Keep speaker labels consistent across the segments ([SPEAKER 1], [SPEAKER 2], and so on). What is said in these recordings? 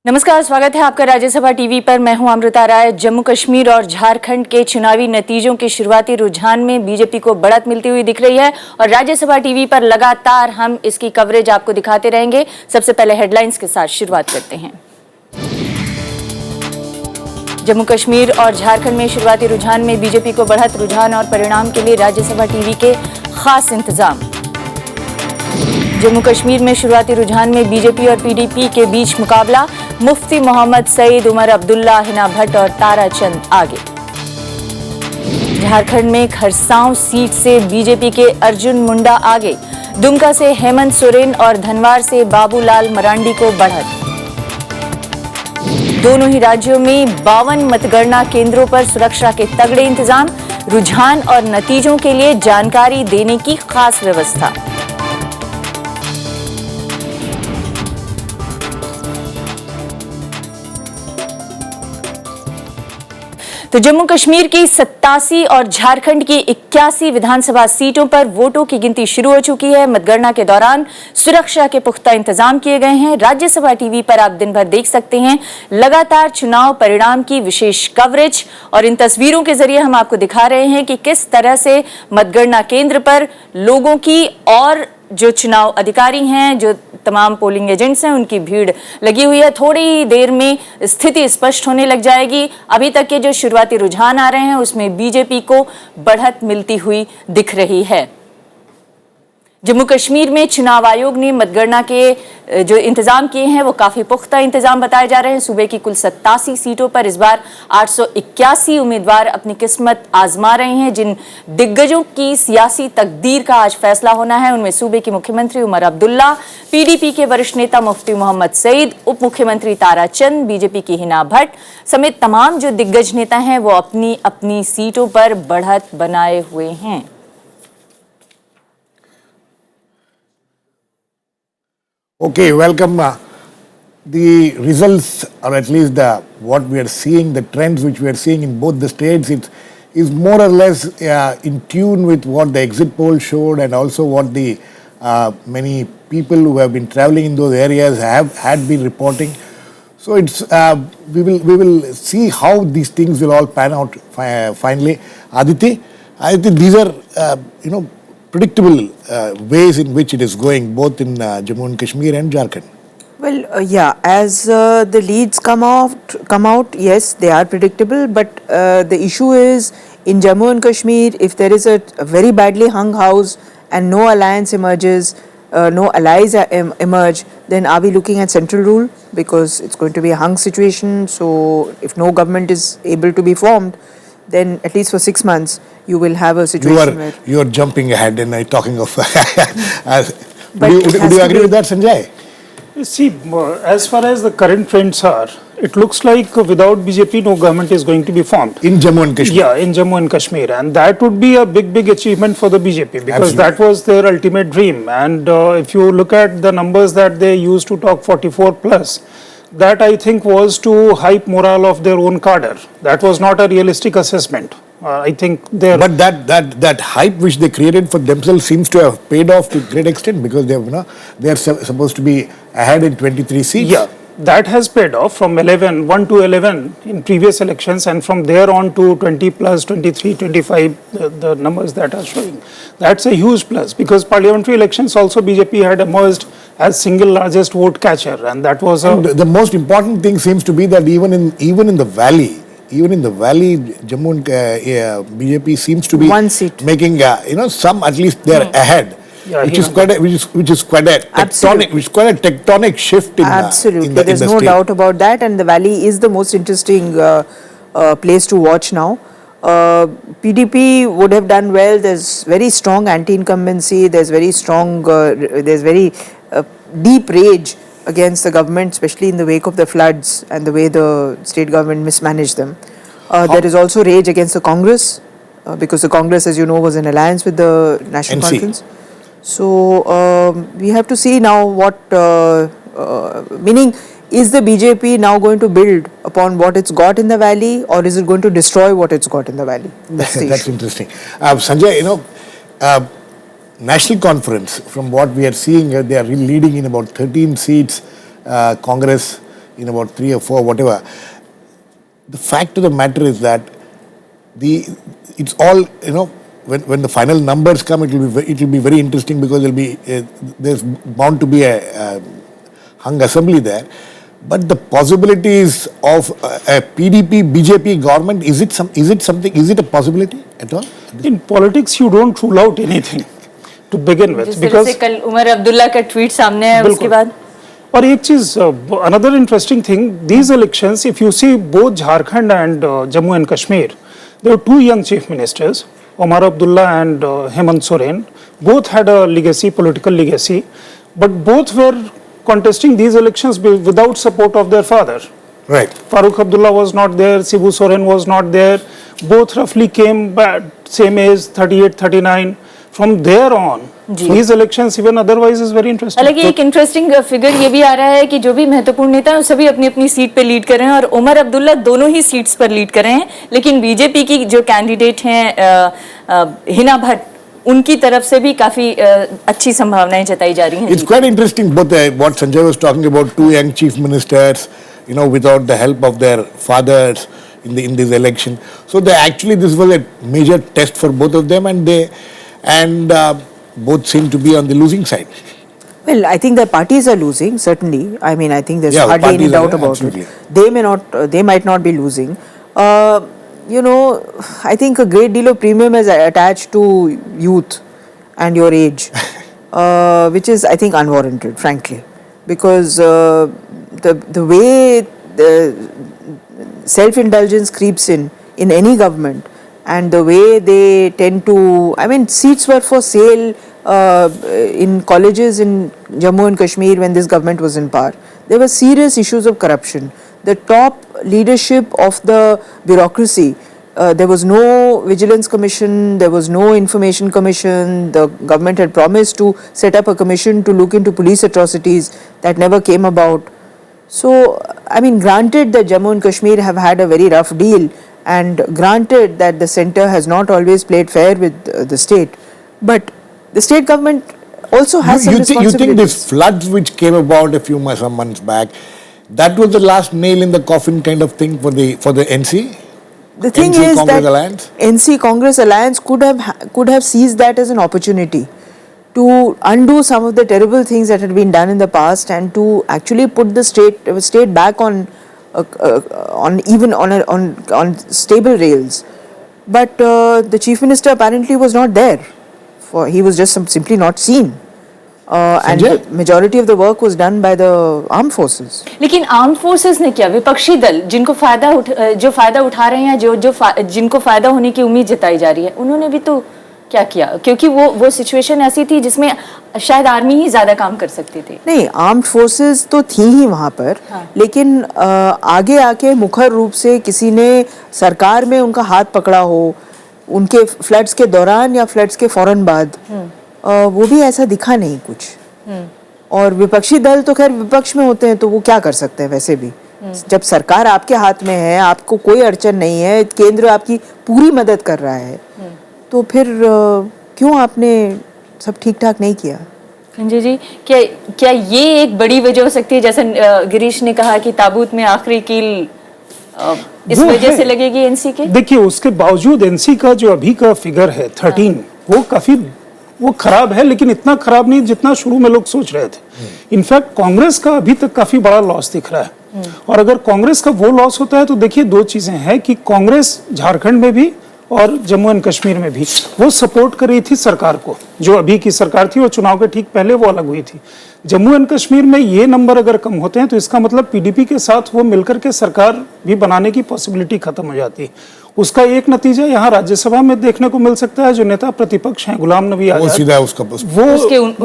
[SPEAKER 1] नमस्कार, स्वागत है आपका राज्यसभा टीवी पर। मैं हूं अमृता राय। जम्मू कश्मीर और झारखंड के चुनावी नतीजों के शुरुआती रुझान में बीजेपी को बढ़त मिलती हुई दिख रही है और राज्यसभा टीवी पर लगातार हम इसकी कवरेज आपको दिखाते रहेंगे। सबसे पहले हेडलाइंस के साथ शुरुआत करते हैं। जम्मू कश्मीर और झारखंड में शुरुआती रुझान में बीजेपी को बढ़त, रुझान और परिणाम के लिए राज्यसभा टीवी के खास इंतजाम। जम्मू कश्मीर में शुरुआती रुझान में बीजेपी और पीडीपी के बीच मुकाबला। मुफ्ती मोहम्मद सईद, उमर अब्दुल्ला, हिना भट्ट और तारा चंद आगे। झारखंड में खरसांव सीट से बीजेपी के अर्जुन मुंडा आगे। दुमका से हेमंत सोरेन और धनवार से बाबूलाल मरांडी को बढ़त। दोनों ही राज्यों में 52 मतगणना केंद्रों पर सुरक्षा के तगड़े इंतजाम। रुझान और नतीजों के लिए जानकारी देने की खास व्यवस्था। तो जम्मू कश्मीर की 87 और झारखंड की 81 विधानसभा सीटों पर वोटों की गिनती शुरू हो चुकी है। मतगणना के दौरान सुरक्षा के पुख्ता इंतजाम किए गए हैं। राज्यसभा टीवी पर आप दिन भर देख सकते हैं लगातार चुनाव परिणाम की विशेष कवरेज, और इन तस्वीरों के जरिए हम आपको दिखा रहे हैं कि किस तरह से मतगणना केंद्र पर लोगों की और जो चुनाव अधिकारी हैं, जो तमाम पोलिंग एजेंट्स हैं, उनकी भीड़ लगी हुई है। थोड़ी ही देर में स्थिति स्पष्ट होने लग जाएगी। अभी तक के जो शुरुआती रुझान आ रहे हैं उसमें बीजेपी को बढ़त मिलती हुई दिख रही है। जम्मू कश्मीर में चुनाव आयोग ने मतगणना के जो इंतजाम किए हैं वो काफी पुख्ता इंतजाम बताए जा रहे हैं। सूबे की कुल 87 सीटों पर इस बार 881 उम्मीदवार अपनी किस्मत आजमा रहे हैं। जिन दिग्गजों की सियासी तकदीर का आज फैसला होना है उनमें सूबे के मुख्यमंत्री उमर अब्दुल्ला, पीडीपी के वरिष्ठ नेता मुफ्ती मोहम्मद सईद, उप मुख्यमंत्री तारा चंद, बीजेपी की हिना भट्ट समेत तमाम जो दिग्गज नेता हैं वो अपनी अपनी सीटों पर बढ़त बनाए हुए हैं।
[SPEAKER 2] Okay, welcome. The results, or at least what we are seeing, the trends which we are seeing in both the states, it is more or less in tune with what the exit poll showed, and also what the many people who have been traveling in those areas had been reporting. So it's we will see how these things will all pan out finally. Aditi, these are predictable ways in which it is going, both in Jammu and Kashmir and Jharkhand.
[SPEAKER 3] Well, as the leads come out, yes, they are predictable. But the issue is in Jammu and Kashmir, if there is a very badly hung house and no alliance emerges, no allies emerge, then are we looking at central rule? Because it's going to be a hung situation. So if no government is able to be formed, then at least for 6 months you will have a situation where
[SPEAKER 2] you are jumping ahead and talking of. Do you agree with that, Sanjay?
[SPEAKER 4] See, as far as the current trends are, it looks like without BJP, no government is going to be formed.
[SPEAKER 2] In Jammu and Kashmir?
[SPEAKER 4] Yeah, in Jammu and Kashmir. And that would be a big achievement for the BJP, because
[SPEAKER 2] Absolutely.
[SPEAKER 4] that was their ultimate dream. And if you look at the numbers that they used to talk 44 plus, that I think was to hype morale of their own cadre. That was not a realistic assessment. I think their...
[SPEAKER 2] But that hype which they created for themselves seems to have paid off to a great extent, because they are supposed to be ahead in 23 seats.
[SPEAKER 4] Yeah, that has paid off from 1 to 11 in previous elections, and from there on to 20 plus, 23, 25, the numbers that are showing. That's a huge plus, because parliamentary elections also BJP had emerged as single largest vote catcher, and that was
[SPEAKER 2] the most important thing seems to be that even in the valley, Jammu and BJP seems to be
[SPEAKER 3] one seat
[SPEAKER 2] making some, at least they are ahead.
[SPEAKER 4] Yeah,
[SPEAKER 2] which is quite a tectonic shift in
[SPEAKER 3] absolutely
[SPEAKER 2] in the
[SPEAKER 3] there's no
[SPEAKER 2] state.
[SPEAKER 3] doubt about that, and the valley is the most interesting place to watch now. PDP would have done well. There's very strong anti-incumbency, there's very strong there's very deep rage against the government, especially in the wake of the floods and the way the state government mismanaged them. There is also rage against the Congress, because the Congress, as you know, was in alliance with the National
[SPEAKER 2] NC.
[SPEAKER 3] Conference. So we have to see now what, meaning, is the BJP now going to build upon what it's got in the valley, or is it going to destroy what it's got in the valley? That's the
[SPEAKER 2] That's
[SPEAKER 3] issue.
[SPEAKER 2] interesting. Sanjay, National Conference, from what we are seeing, they are leading in about 13 seats, Congress in about 3 or 4, whatever. The fact of the matter is that it's all, when the final numbers come, it will be very interesting, because there's bound to be a hung assembly there. But the possibilities of a PDP BJP government, is it a possibility at all?
[SPEAKER 4] In politics, you don't rule out anything to begin with,
[SPEAKER 1] जिस तरह से कल उमर अब्दुल्ला का tweet सामने आया उसके बाद
[SPEAKER 4] और एक चीज, another interesting thing, these elections, if you see both Jharkhand and Jammu and Kashmir, there were two young chief ministers, Omar Abdullah and Hemant Soren. Both had a legacy, political legacy, but both were contesting these elections without support of their father.
[SPEAKER 2] Right.
[SPEAKER 4] Farooq Abdullah was not there, Sibu Soren was not there. Both roughly came back, same age, 38, 39. From there on, these elections even otherwise is very interesting.
[SPEAKER 1] हालांकि एक interesting figure ये भी आ रहा है कि जो भी महत्वपूर्ण नेता हैं सभी अपनी अपनी सीट पे लीड कर रहे हैं और उमर अब्दुल्ला दोनों ही सीट्स पर लीड कर रहे हैं, लेकिन बीजेपी की जो कैंडिडेट हैं हिना भट्ट उनकी तरफ से भी काफी अच्छी संभावनाएं जताई जा रही हैं.
[SPEAKER 2] It's quite interesting, both what Sanjay was talking about, two young chief ministers, without the help of their fathers in this election. So this was a major test for both of them, and both seem to be on the losing side.
[SPEAKER 3] Well, I think the parties are losing, certainly. I mean, I think there's
[SPEAKER 2] Yeah,
[SPEAKER 3] hardly any
[SPEAKER 2] parties
[SPEAKER 3] doubt
[SPEAKER 2] are,
[SPEAKER 3] about
[SPEAKER 2] absolutely.
[SPEAKER 3] it. They might not be losing. I think a great deal of premium is attached to youth and your age, which is, I think, unwarranted, frankly, because the way the self-indulgence creeps in any government, and the way they tend to, I mean, seats were for sale in colleges in Jammu and Kashmir when this government was in power. There were serious issues of corruption. The top leadership of the bureaucracy, there was no vigilance commission, there was no information commission. The government had promised to set up a commission to look into police atrocities. That never came about. So, I mean, granted that Jammu and Kashmir have had a very rough deal, and granted that the centre has not always played fair with the state, but the state government also has some responsibilities.
[SPEAKER 2] You think these floods which came about some months back, that was the last nail in the coffin kind of thing for the NC?
[SPEAKER 3] The thing
[SPEAKER 2] NC
[SPEAKER 3] is
[SPEAKER 2] Congress
[SPEAKER 3] that
[SPEAKER 2] Alliance?
[SPEAKER 3] NC Congress Alliance could have seized that as an opportunity to undo some of the terrible things that had been done in the past, and to actually put the state back on stable rails. But the chief minister apparently was not there. He was just simply not seen. And the majority of the work was done by the armed forces.
[SPEAKER 1] लेकिन armed forces ने क्या, विपक्षी दल जिनको फायदा उठा रहे हैं, जिनको फायदा होने की उम्मीद जताई जा रही है, उन्होंने भी तो क्या किया? क्योंकि वो सिचुएशन ऐसी थी जिसमें शायद आर्मी ही ज्यादा काम कर सकती थी.
[SPEAKER 3] नहीं, आर्म्ड फोर्सेस तो थी ही वहाँ पर, लेकिन आगे आके मुखर रूप से किसी ने सरकार में उनका हाथ पकड़ा हो, उनके फ्लड्स के दौरान या फ्लड्स के फौरन बाद, वो भी ऐसा दिखा नहीं कुछ. और विपक्षी दल तो खैर विपक्ष में होते हैं, तो वो क्या कर सकते हैं वैसे भी. जब सरकार आपके हाथ में है, आपको कोई अड़चन नहीं है, केंद्र आपकी पूरी मदद कर रहा है, तो फिर क्यों आपने सब ठीक ठाक नहीं किया?
[SPEAKER 1] संजय जी, क्या ये एक बड़ी वजह हो सकती है, जैसा गिरीश ने कहा कि ताबूत में आखिरी कील इस वजह से लगेगी एनसी के?
[SPEAKER 4] देखिए, उसके बावजूद एनसी का जो अभी का फिगर है 13, वो खराब है, लेकिन इतना खराब नहीं जितना शुरू में लोग सोच रहे थे. इनफैक्ट कांग्रेस का अभी तक काफी बड़ा लॉस दिख रहा है. और अगर कांग्रेस का वो लॉस होता है तो देखिए दो चीजें हैं कि कांग्रेस झारखंड में भी और जम्मू एंड कश्मीर में भी वो सपोर्ट कर रही थी सरकार को, जो अभी की सरकार थी, और चुनाव के ठीक पहले वो अलग हुई थी. जम्मू एंड कश्मीर में ये नंबर अगर कम होते हैं तो इसका मतलब पीडीपी के साथ वो मिलकर के सरकार भी बनाने की पॉसिबिलिटी खत्म हो जाती है. उसका एक नतीजा यहाँ राज्यसभा में देखने को मिल सकता है. जो नेता प्रतिपक्ष हैं गुलाम नबी आजाद, वो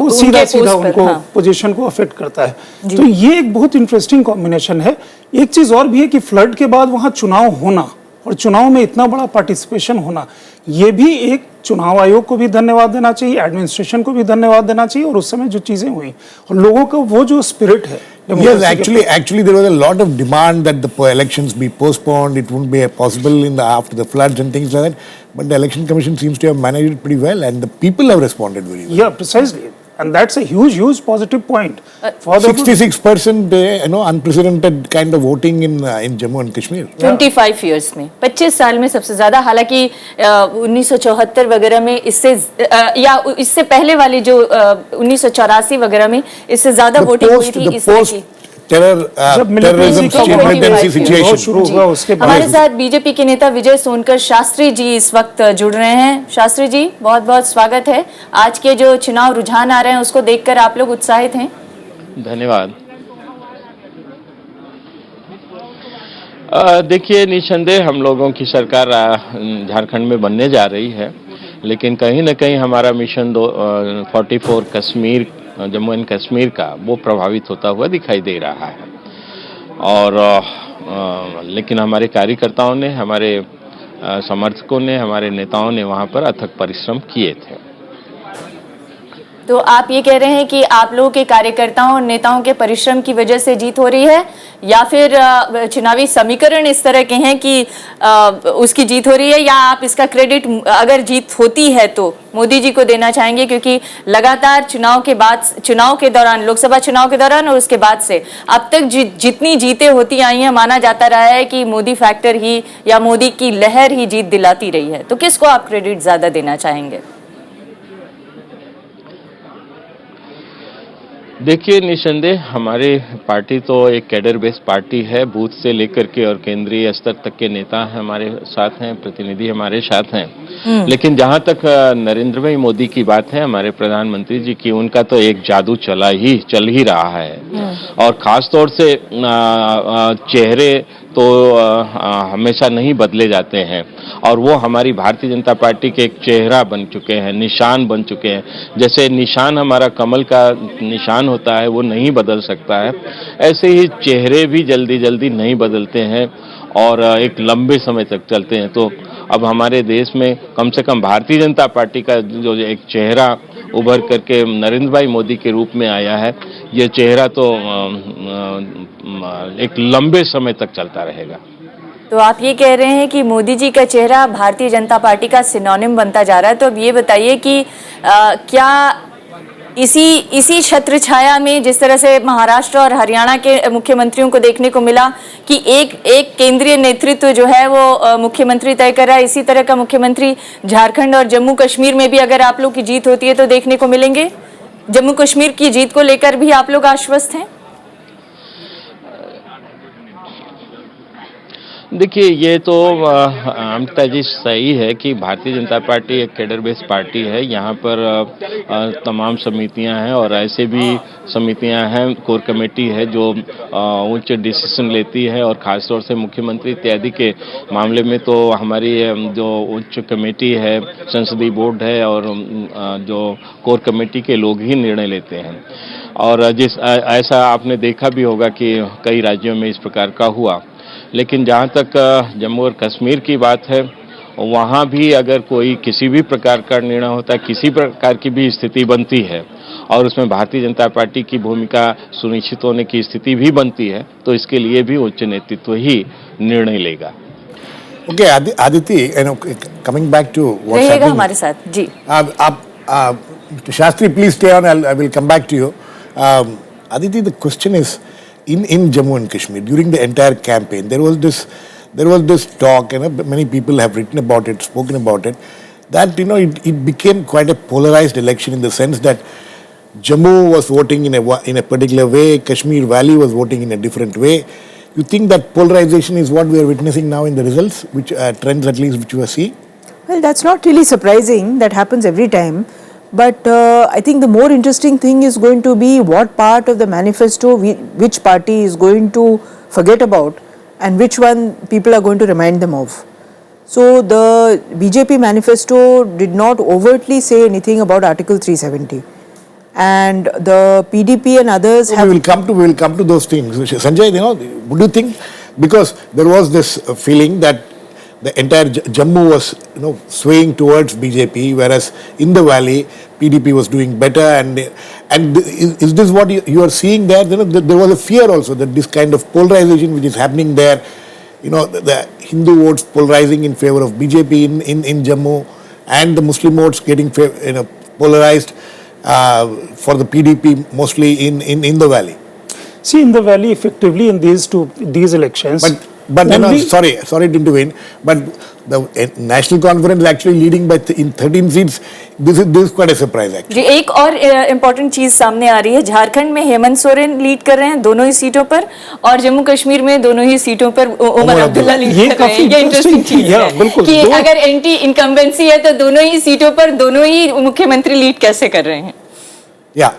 [SPEAKER 4] सीधा उनको पोजीशन को अफेक्ट करता है. तो ये एक बहुत इंटरेस्टिंग कॉम्बिनेशन है. एक चीज और भी है कि फ्लड के बाद वहाँ चुनाव होना और चुनाव में इतना बड़ा पार्टिसिपेशन होना, ये भी एक चुनाव आयोग को भी धन्यवाद देना चाहिए, एडमिनिस्ट्रेशन को भी धन्यवाद देना चाहिए। और उस समय जो चीजें हुई और लोगों का वो जो स्पिरिट है,
[SPEAKER 2] Yes, actually, there was a lot of demand that the elections be postponed. It wouldn't be possible after the floods and things like that. But the election commission seems to have managed it pretty well, and the people have responded very well.
[SPEAKER 4] Yeah, precisely, and that's a huge positive point. For the
[SPEAKER 2] 66%, unprecedented kind of voting in Jammu and Kashmir.
[SPEAKER 1] 25 years में 25 साल में सबसे ज्यादा, हालांकि 1974 वगैरह में इससे या इससे पहले वाली जो 1984 वगैरह में इससे ज्यादा वोटिंग हुई थी इस तरह की।
[SPEAKER 2] terrorism emergency situation
[SPEAKER 4] शुरू हुआ उसके बाद।
[SPEAKER 1] हमारे साथ बीजेपी के नेता विजय सोनकर शास्त्री जी इस वक्त जुड़ रहे हैं। शास्त्री जी, बहुत बहुत स्वागत है। आज के जो चुनाव रुझान आ रहे हैं उसको देखकर आप लोग उत्साहित हैं?
[SPEAKER 5] धन्यवाद। देखिए, निसंदेह हम लोगों की सरकार झारखंड में बनने जा रही है, लेकिन कहीं न कहीं हमारा मिशन 44 कश्मीर, जम्मू एंड कश्मीर का, वो प्रभावित होता हुआ दिखाई दे रहा है। और लेकिन हमारे कार्यकर्ताओं ने, हमारे समर्थकों ने, हमारे नेताओं ने वहाँ पर अथक परिश्रम किए थे।
[SPEAKER 1] तो आप ये कह रहे हैं कि आप लोगों के कार्यकर्ताओं और नेताओं के परिश्रम की वजह से जीत हो रही है, या फिर चुनावी समीकरण इस तरह के हैं कि उसकी जीत हो रही है, या आप इसका क्रेडिट अगर जीत होती है तो मोदी जी को देना चाहेंगे? क्योंकि लगातार चुनाव के बाद, चुनाव के दौरान, लोकसभा चुनाव के दौरान और उसके बाद से अब तक जितनी जीतें होती आई हैं, माना जाता रहा है कि मोदी फैक्टर ही या मोदी की लहर ही जीत दिलाती रही है। तो किसको आप क्रेडिट ज्यादा देना चाहेंगे?
[SPEAKER 5] देखिए, निसंदेह हमारे पार्टी तो एक कैडर बेस्ड पार्टी है। बूथ से लेकर के और केंद्रीय स्तर तक के नेता हमारे साथ हैं, प्रतिनिधि हमारे साथ हैं। लेकिन जहां तक नरेंद्र भाई मोदी की बात है, हमारे प्रधानमंत्री जी की, उनका तो एक जादू चल ही रहा है। और खास तौर से चेहरे तो हमेशा नहीं बदले जाते हैं, और वो हमारी भारतीय जनता पार्टी के एक चेहरा बन चुके हैं, निशान बन चुके हैं। जैसे निशान हमारा कमल का निशान होता है, वो नहीं बदल सकता है, ऐसे ही चेहरे भी जल्दी नहीं बदलते हैं और एक लंबे समय तक चलते हैं। तो अब हमारे देश में कम से कम भारतीय जनता पार्टी का जो एक चेहरा उभर करके नरेंद्र भाई मोदी के रूप में आया है, ये चेहरा तो एक लंबे समय तक चलता रहेगा।
[SPEAKER 1] तो आप ये कह रहे हैं कि मोदी जी का चेहरा भारतीय जनता पार्टी का सिनोनिम बनता जा रहा है। तो अब ये बताइए कि क्या इसी छत्र छाया में, जिस तरह से महाराष्ट्र और हरियाणा के मुख्यमंत्रियों को देखने को मिला कि एक केंद्रीय नेतृत्व जो है वो मुख्यमंत्री तय कर रहा है, इसी तरह का मुख्यमंत्री झारखंड और जम्मू कश्मीर में भी अगर आप लोग की जीत होती है तो देखने को मिलेंगे? जम्मू कश्मीर की जीत को लेकर भी आप लोग आश्वस्त हैं?
[SPEAKER 5] देखिए, ये तो अमृता जी सही है कि भारतीय जनता पार्टी एक कैडर बेस्ड पार्टी है। यहाँ पर तमाम समितियाँ हैं और ऐसे भी समितियाँ हैं, कोर कमेटी है जो उच्च डिसीजन लेती है, और ख़ास तौर से मुख्यमंत्री इत्यादि के मामले में तो हमारी जो उच्च कमेटी है, संसदीय बोर्ड है, और जो कोर कमेटी के लोग ही निर्णय लेते हैं। और ऐसा आपने देखा भी होगा कि कई राज्यों में इस प्रकार का हुआ। लेकिन जहाँ तक जम्मू और कश्मीर की बात है, वहाँ भी अगर कोई किसी भी प्रकार का निर्णय होता है, किसी प्रकार की भी स्थिति बनती है और उसमें भारतीय जनता पार्टी की भूमिका सुनिश्चित होने की स्थिति भी बनती है, तो इसके लिए भी उच्च नेतृत्व ही निर्णय लेगा।
[SPEAKER 2] Okay, Aditi, coming back to what's
[SPEAKER 1] रहेगा
[SPEAKER 2] happening.
[SPEAKER 1] हमारे साथ जी।
[SPEAKER 2] Mr. Shastri, please stay on. I will come back to you. Aditi, the question is, in Jammu and Kashmir, during the entire campaign, there was this talk, many people have written about it, spoken about it, that it became quite a polarized election in the sense that Jammu was voting in a particular way, Kashmir Valley was voting in a different way. You think that polarization is what we are witnessing now in the results, which trends at least which you are seeing?
[SPEAKER 3] Well, that's not really surprising. That happens every time. But I think the more interesting thing is going to be what part of the manifesto which party is going to forget about and which one people are going to remind them of. So the BJP manifesto did not overtly say anything about Article 370. And the PDP and others have...
[SPEAKER 2] We will come to those things. Sanjay, what do you think? Because there was this feeling that the entire Jammu was, swaying towards BJP, whereas in the valley, PDP was doing better. And is this what you are seeing there? There was a fear also that this kind of polarization which is happening there, the Hindu votes polarizing in favor of BJP in Jammu, and the Muslim votes getting polarized for the PDP mostly in the valley.
[SPEAKER 4] See, in the valley, effectively in these elections.
[SPEAKER 2] But sorry to intervene, but the national conference is actually leading by in 13 seats. This is quite a surprise actually.
[SPEAKER 1] जी, एक और important चीज सामने आ रही है। झारखंड में Hemant Soren lead कर रहे हैं दोनों ही सीटों पर, और जम्मू कश्मीर में दोनों ही सीटों पर उमर अब्दुल्ला लीड कर रहे हैं। ये इंटरेस्टिंग चीज है कि अगर एंटी इनकम्बेंसी है तो दोनों ही सीटों पर दोनों ही मुख्यमंत्री लीड कैसे कर रहे हैं?
[SPEAKER 2] Yeah.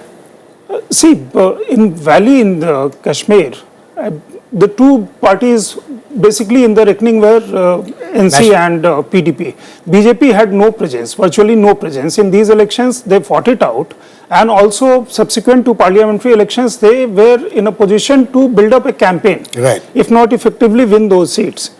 [SPEAKER 4] See, in valley in Kashmir, the two parties basically in the reckoning were NC and PDP. BJP had no presence, virtually no presence in these elections. They fought it out, and also subsequent to parliamentary elections, they were in a position to build up a campaign,
[SPEAKER 2] right,
[SPEAKER 4] if not effectively win those seats.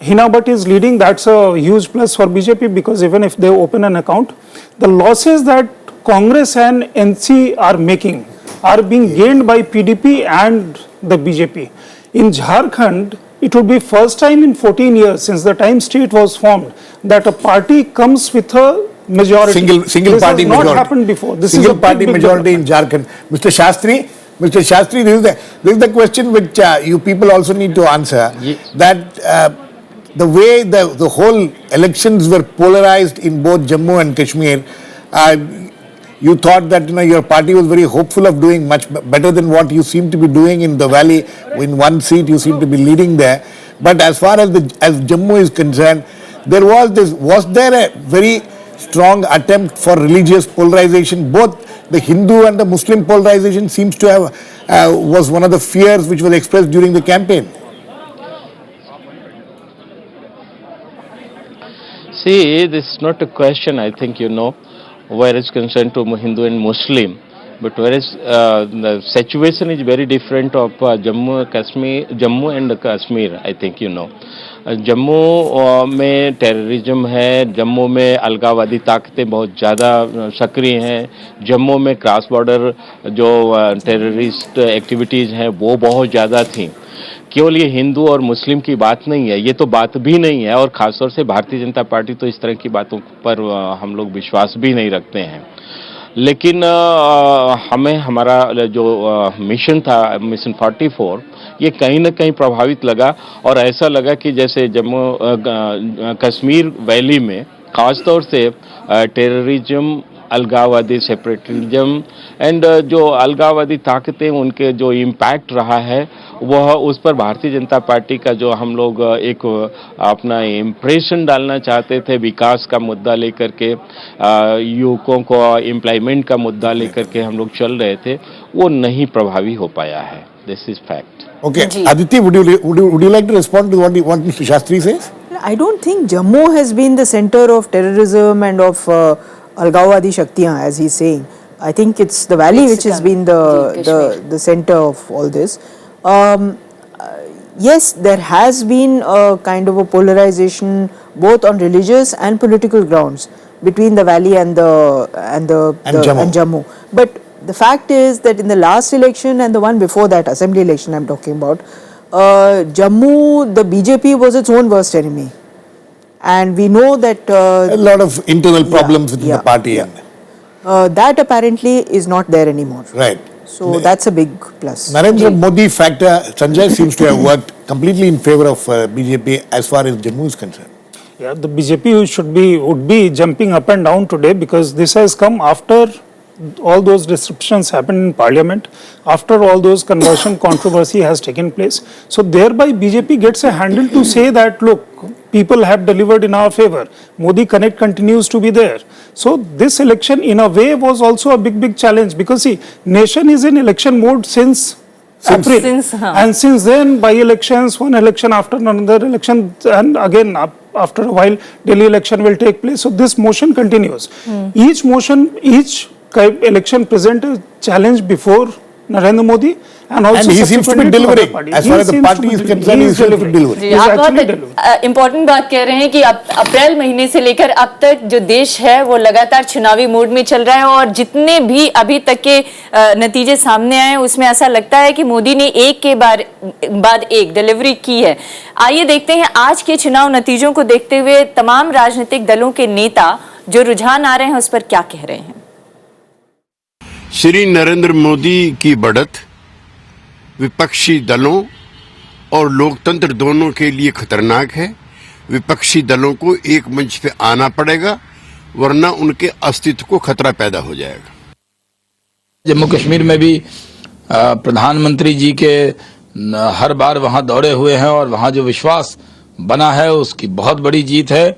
[SPEAKER 4] Hina Bhatt is leading. That's a huge plus for BJP, because even if they open an account, the losses that Congress and NC are making are being gained by PDP and the BJP. In Jharkhand, it would be first time in 14 years since the time state was formed that a party comes with a majority.
[SPEAKER 2] Single
[SPEAKER 4] this
[SPEAKER 2] party
[SPEAKER 4] has
[SPEAKER 2] majority.
[SPEAKER 4] not happened before. This
[SPEAKER 2] single
[SPEAKER 4] is a
[SPEAKER 2] party
[SPEAKER 4] big
[SPEAKER 2] majority in Jharkhand. Mr. Shastri, this is the question which you people also need to answer.
[SPEAKER 5] Yes.
[SPEAKER 2] That the way the whole elections were polarized in both Jammu and Kashmir, you thought that your party was very hopeful of doing much better than what you seem to be doing in the valley. In one seat, you seem to be leading there. But as far as Jammu is concerned, was there a very strong attempt for religious polarization? Both the Hindu and the Muslim polarization seems to have was one of the fears which was expressed during the campaign.
[SPEAKER 5] See, this is not a question, I think, where it's concerned to Hindu and Muslim, but whereas the situation is very different of Jammu and Kashmir, I think Jammu में terrorism है, जम्मू में अलगाववादी ताकतें बहुत ज़्यादा सक्रिय हैं, जम्मू में क्रॉस बॉर्डर जो टेररिस्ट एक्टिविटीज़ हैं वो बहुत ज़्यादा थी। केवल ये हिंदू और मुस्लिम की बात नहीं है, ये तो बात भी नहीं है, और ख़ासतौर से भारतीय जनता पार्टी तो इस तरह की बातों पर हम लोग विश्वास भी नहीं रखते हैं। लेकिन हमें हमारा जो मिशन था, मिशन 44, ये कहीं ना कहीं प्रभावित लगा, और ऐसा लगा कि जैसे जम्मू कश्मीर वैली में ख़ासतौर से टेररिज्म, अलगाववादी सेपरेटिज्म एंड जो अलगाववादी ताकतें, उनके जो इम्पैक्ट रहा है वह उस पर भारतीय जनता पार्टी का जो हम लोग एक अपना इम्प्रेशन डालना चाहते थे, विकास का मुद्दा लेकर के, युवकों को एम्प्लॉयमेंट का मुद्दा लेकर के हम लोग चल रहे थे, वो नहीं प्रभावी हो पाया है। This is fact.
[SPEAKER 2] Okay, Aditi, would you like to respond to what Mr. Shastri says?
[SPEAKER 3] I don't think Jammu has been the center of terrorism and of Algawadi Shaktiyan, as he's saying. I think it's the valley which has been the center of all this. Yes, there has been a kind of a polarization both on religious and political grounds between the valley and Jammu. But the fact is that in the last election and the one before that, assembly election I'm talking about, Jammu, the BJP was its own worst enemy. And we know that
[SPEAKER 2] a lot of internal problems within the party.
[SPEAKER 3] That apparently is not there anymore.
[SPEAKER 2] Right.
[SPEAKER 3] So that's a big plus.
[SPEAKER 2] Narendra Modi factor, Sanjay, seems to have worked completely in favor of BJP as far as Jammu is concerned.
[SPEAKER 4] Yeah, the BJP would be jumping up and down today, because this has come after all those disruptions happened in parliament, after all those conversion controversy has taken place. So thereby BJP gets a handle to say that, look, people have delivered in our favor. Modi Connect continues to be there. So this election in a way was also a big challenge, because see, nation is in election mode since April. And since then, by-elections, one election after another election, and again after a while Delhi election will take place. So this motion continues. Each election presents a challenge before Narendra Modi, and also
[SPEAKER 2] And he seems to be
[SPEAKER 4] subsequently to other
[SPEAKER 2] delivering.
[SPEAKER 4] parties.
[SPEAKER 2] As
[SPEAKER 4] He
[SPEAKER 2] far as the
[SPEAKER 4] seems to
[SPEAKER 2] party
[SPEAKER 4] be
[SPEAKER 2] is
[SPEAKER 4] delivering.
[SPEAKER 2] concerned,
[SPEAKER 4] He
[SPEAKER 2] he
[SPEAKER 4] is
[SPEAKER 2] seems to be
[SPEAKER 4] delivering.
[SPEAKER 2] delivering.
[SPEAKER 1] जी,
[SPEAKER 4] He is
[SPEAKER 1] आप
[SPEAKER 4] actually
[SPEAKER 1] बहुत
[SPEAKER 4] delivering.
[SPEAKER 1] Important बात कह रहे हैं कि अप्रैल महीने से लेकर अब तक जो देश है वो लगातार चुनावी मोड में चल रहा है और जितने भी अभी तक के नतीजे सामने आए उसमें ऐसा लगता है कि मोदी ने एक के बाद एक डिलीवरी की है। आइए देखते हैं आज के चुनाव नतीजों को देखते हुए तमाम राजनीतिक दलों के नेता जो रुझान आ रहे हैं उस पर क्या कह रहे हैं।
[SPEAKER 6] श्री नरेंद्र मोदी की बढ़त विपक्षी दलों और लोकतंत्र दोनों के लिए खतरनाक है। विपक्षी दलों को एक मंच पे आना पड़ेगा, वरना उनके अस्तित्व को खतरा पैदा हो जाएगा।
[SPEAKER 7] जम्मू कश्मीर में भी प्रधानमंत्री जी के हर बार वहां दौरे हुए हैं और वहां जो विश्वास बना है उसकी बहुत बड़ी जीत है।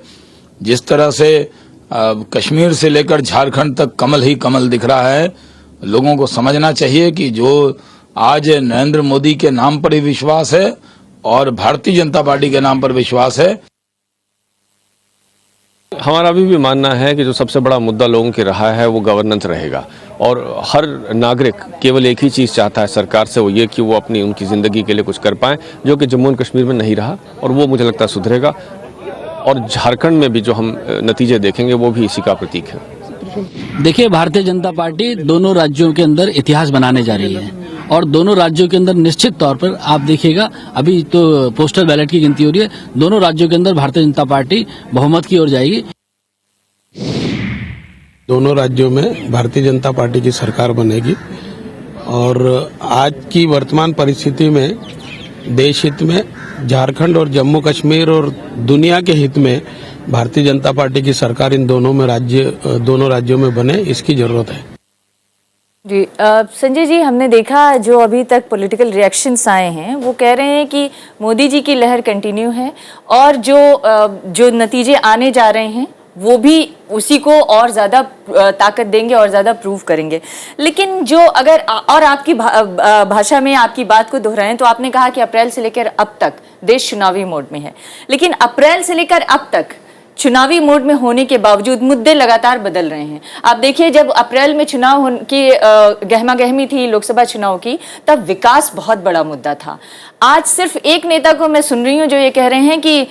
[SPEAKER 7] जिस तरह से कश्मीर से लेकर झारखंड तक कमल ही कमल दिख रहा है, लोगों को समझना चाहिए कि जो आज नरेंद्र मोदी के नाम पर ही विश्वास है और भारतीय जनता पार्टी के नाम पर विश्वास है।
[SPEAKER 8] हमारा अभी भी मानना है कि जो सबसे बड़ा मुद्दा लोगों के रहा है वो गवर्नेंस रहेगा और हर नागरिक केवल एक ही चीज़ चाहता है सरकार से, वो ये कि वो अपनी उनकी ज़िंदगी के लिए कुछ कर पाएं, जो कि जम्मू एंड कश्मीर में नहीं रहा और वो मुझे लगता है सुधरेगा। और झारखंड में भी जो हम नतीजे देखेंगे वो भी इसी का प्रतीक है।
[SPEAKER 9] देखिए, भारतीय जनता पार्टी दोनों राज्यों के अंदर इतिहास बनाने जा रही है और दोनों राज्यों के अंदर निश्चित तौर पर आप देखिएगा, अभी तो पोस्टल बैलेट की गिनती हो रही है, दोनों राज्यों के अंदर भारतीय जनता पार्टी बहुमत की ओर जाएगी।
[SPEAKER 10] दोनों राज्यों में भारतीय जनता पार्टी की सरकार बनेगी और आज की वर्तमान परिस्थिति में देश हित में, झारखंड और जम्मू कश्मीर और दुनिया के हित में भारतीय जनता पार्टी की सरकार इन दोनों राज्यों में बने, इसकी जरूरत है।
[SPEAKER 1] जी संजय जी, हमने देखा जो अभी तक पॉलिटिकल रिएक्शंस आए हैं वो कह रहे हैं कि मोदी जी की लहर कंटिन्यू है और जो नतीजे आने जा रहे हैं वो भी उसी को और ज़्यादा ताकत देंगे और ज़्यादा प्रूव करेंगे। लेकिन जो अगर और आपकी भाषा में आपकी बात को दोहराएं तो आपने कहा कि अप्रैल से लेकर अब तक देश चुनावी मोड में है, लेकिन अप्रैल से लेकर अब तक चुनावी मोड में होने के बावजूद मुद्दे लगातार बदल रहे हैं। आप देखिए, जब अप्रैल में चुनाव की गहमा गहमी थी लोकसभा चुनाव की, तब विकास बहुत बड़ा मुद्दा था। आज सिर्फ एक नेता को मैं सुन रही हूं जो ये कह रहे हैं कि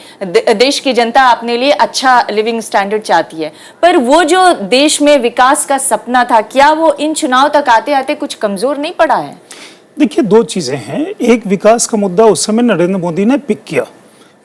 [SPEAKER 1] देश की जनता अपने लिए अच्छा लिविंग स्टैंडर्ड चाहती है, पर वो जो देश में विकास का सपना था, क्या वो इन चुनाव तक आते आते कुछ कमजोर नहीं पड़ा है?
[SPEAKER 4] देखिए, दो चीजें हैं। एक, विकास का मुद्दा उस समय नरेंद्र मोदी ने पिक किया।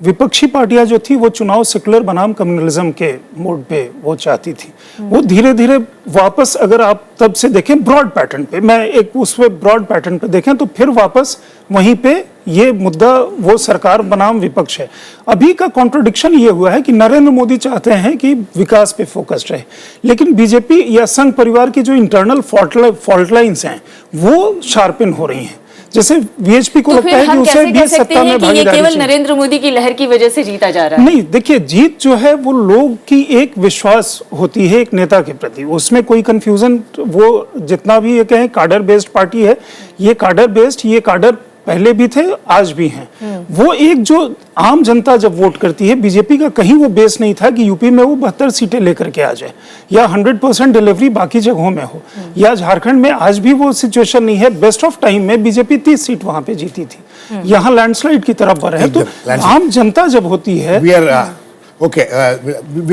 [SPEAKER 4] विपक्षी पार्टियां जो थी वो चुनाव सेकुलर बनाम कम्युनलिज्म के मोड पे वो चाहती थी। वो धीरे धीरे वापस, अगर आप तब से देखें ब्रॉड पैटर्न पे, मैं एक उस पे ब्रॉड पैटर्न पे देखें तो फिर वापस वहीं पे ये मुद्दा वो सरकार बनाम विपक्ष है। अभी का कॉन्ट्रडिक्शन ये हुआ है कि नरेंद्र मोदी चाहते हैं कि विकास पे फोकस्ड रहे, लेकिन बीजेपी या संघ परिवार की जो इंटरनल फॉल्ट लाइन्स हैं वो शार्पन हो रही हैं। जैसे वीएचपी को लगता है कि उसे भी सत्ता में भागीदारी
[SPEAKER 1] केवल नरेंद्र मोदी की लहर की वजह से जीता जा रहा है।
[SPEAKER 4] नहीं, देखिए, जीत जो है वो लोग की एक विश्वास होती है एक नेता के प्रति, उसमें कोई कंफ्यूजन, वो जितना भी ये कहें काडर बेस्ड पार्टी है, ये काडर बेस्ड, ये काडर पहले भी थे आज भी हैं। वो एक जो आम जनता जब वोट करती है, बीजेपी का कहीं वो बेस नहीं था कि यूपी में वो 72 सीटें लेकर के आ जाए या 100% डिलीवरी बाकी जगहों में हो, या झारखंड में आज भी वो सिचुएशन नहीं है। बेस्ट ऑफ टाइम में बीजेपी 30 सीट वहां पे जीती थी, यहाँ लैंडस्लाइड की तरफ बढ़ है। तो आम जनता जब होती है।
[SPEAKER 2] We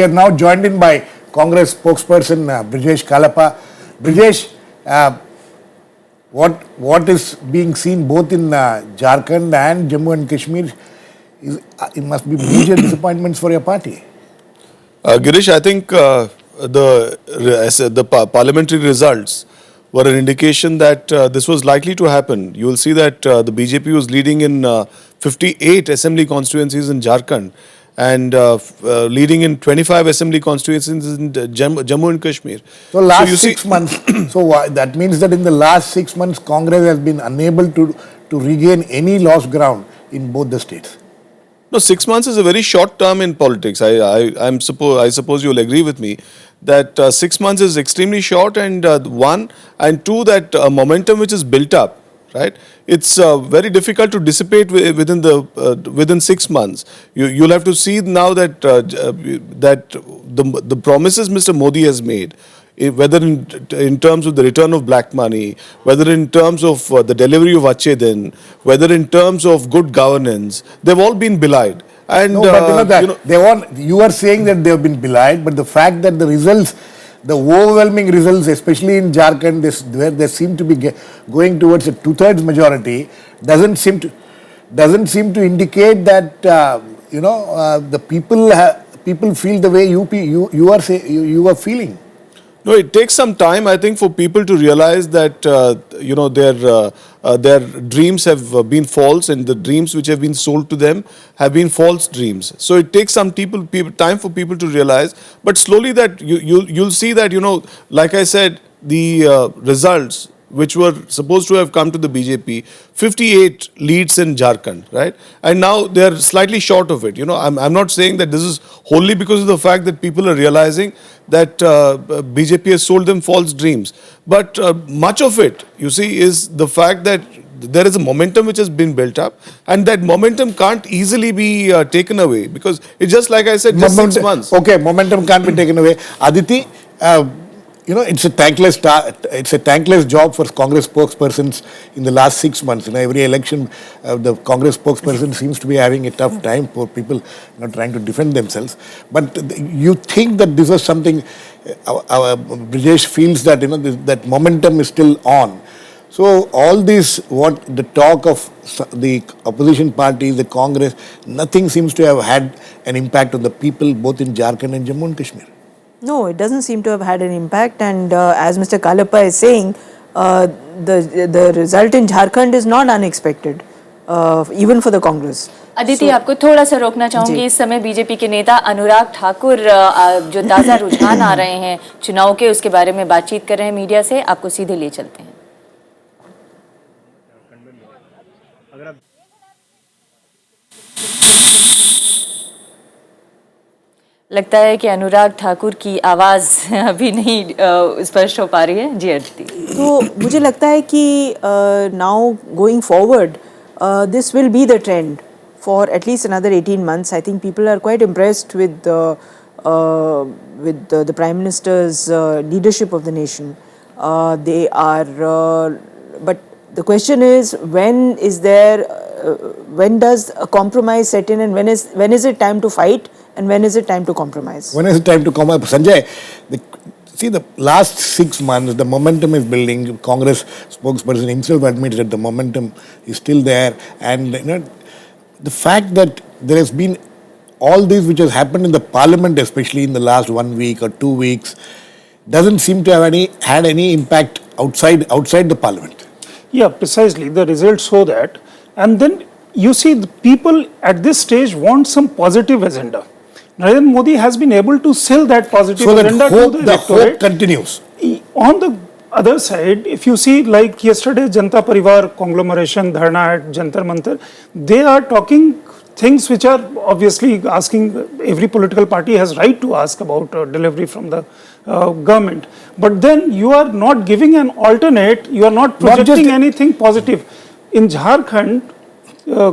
[SPEAKER 2] are now joined in by Congress spokesperson Brijesh Kalapa. Brijesh, what is being seen both in Jharkhand and Jammu and Kashmir it must be major disappointments for your party.
[SPEAKER 11] Girish, I think the parliamentary results were an indication that this was likely to happen. You will see that the BJP was leading in 58 assembly constituencies in Jharkhand and leading in 25 assembly constituencies in Jammu and Kashmir.
[SPEAKER 2] So last 6 months, that means that in the last 6 months, Congress has been unable to regain any lost ground in both the states.
[SPEAKER 11] No, 6 months is a very short term in politics. I suppose you'll agree with me that 6 months is extremely short, and one, and two, that momentum which is built up, right? It's very difficult to dissipate within 6 months. You'll have to see now that that the promises Mr. Modi has made whether in terms of the return of black money, whether in terms of the delivery of Achhe Din, whether in terms of good governance, they've all been belied. And
[SPEAKER 2] No, but you are saying that they have been belied, but the fact that the results, the overwhelming results, especially in Jharkhand, where they seem to be going towards a 2/3 majority, doesn't seem to indicate that the people feel the way you are feeling.
[SPEAKER 11] No, it takes some time, I think, for people to realize that their dreams have been false, and the dreams which have been sold to them have been false dreams. So it takes some time for people to realize, but slowly that you'll see that, like I said, the results which were supposed to have come to the BJP, 58 leads in Jharkhand, right? And now they are slightly short of it. I'm not saying that this is wholly because of the fact that people are realizing that BJP has sold them false dreams. But much of it, you see, is the fact that there is a momentum which has been built up, and that momentum can't easily be taken away, because it's just like I said, just 6 months.
[SPEAKER 2] Okay, momentum can't be taken away. Aditi, it's a thankless job for Congress spokespersons in the last 6 months. In every election, the Congress spokesperson seems to be having a tough time for people not trying to defend themselves. But you think that this is something, Brijesh feels that that momentum is still on. So all this, the talk of the opposition parties, the Congress, nothing seems to have had an impact on the people both in Jharkhand and Jammu and Kashmir.
[SPEAKER 3] No, it doesn't seem to have had an impact, and as Mr. Kalappa is saying, the result in Jharkhand is not unexpected, even for the Congress.
[SPEAKER 1] Aditi, आपको थोड़ा सा रोकना चाहूंगी। इस समय BJP के नेता अनुराग ठाकुर जो ताज़ा रुझान आ रहे हैं चुनाव के, उसके बारे में बातचीत कर रहे हैं मीडिया से। आपको सीधे ले चलते हैं। लगता है कि अनुराग ठाकुर की आवाज़ अभी नहीं स्पष्ट हो पा रही है। जी अदिति।
[SPEAKER 3] तो मुझे लगता है कि now going forward this will be the trend for at least another 18 months. I think people are quite impressed with the Prime Minister's leadership of the nation. They are, but the question is, when does a compromise set in, and when is it time to fight, and when is it time to compromise?
[SPEAKER 2] When is it time to compromise? Sanjay, the last 6 months, the momentum is building. Congress spokesperson himself admits that the momentum is still there, and the fact that there has been all this which has happened in the parliament, especially in the last 1 week or 2 weeks, doesn't seem to have had any impact outside the parliament.
[SPEAKER 4] Yeah, precisely. The results show that. And then you see the people at this stage want some positive agenda. Narendra Modi has been able to sell that positive agenda to the electorate.
[SPEAKER 2] Hope continues.
[SPEAKER 4] On the other side, if you see, like yesterday, Janata Parivar conglomeration, Dharna at Jantar Mantar, they are talking things which are obviously asking, every political party has right to ask about delivery from the government. But then you are not giving an alternate, you are not projecting anything positive. In Jharkhand,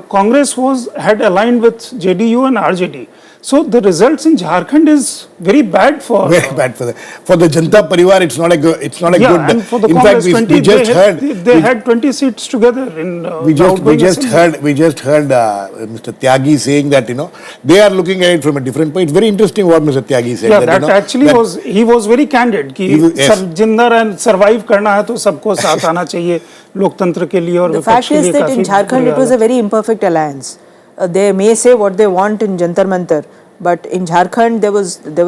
[SPEAKER 4] Congress had aligned with JDU and RJD. So the results in Jharkhand is very bad for
[SPEAKER 2] the Janata Parivar. It's not a good.
[SPEAKER 4] And for the
[SPEAKER 2] in
[SPEAKER 4] Congress,
[SPEAKER 2] fact, we just heard
[SPEAKER 4] they had 20 seats together in.
[SPEAKER 2] We just heard Mr. Tyagi saying that they are looking at it from a different point. It's very interesting what Mr. Tyagi said.
[SPEAKER 4] Yeah, that actually he was very candid. कि जिंदा and survive करना है तो सबको साथ आना चाहिए लोकतंत्र के लिए और
[SPEAKER 3] The fact is that in Jharkhand it was a very imperfect alliance. They may say what they want in Jantar Mantar, but in Jharkhand there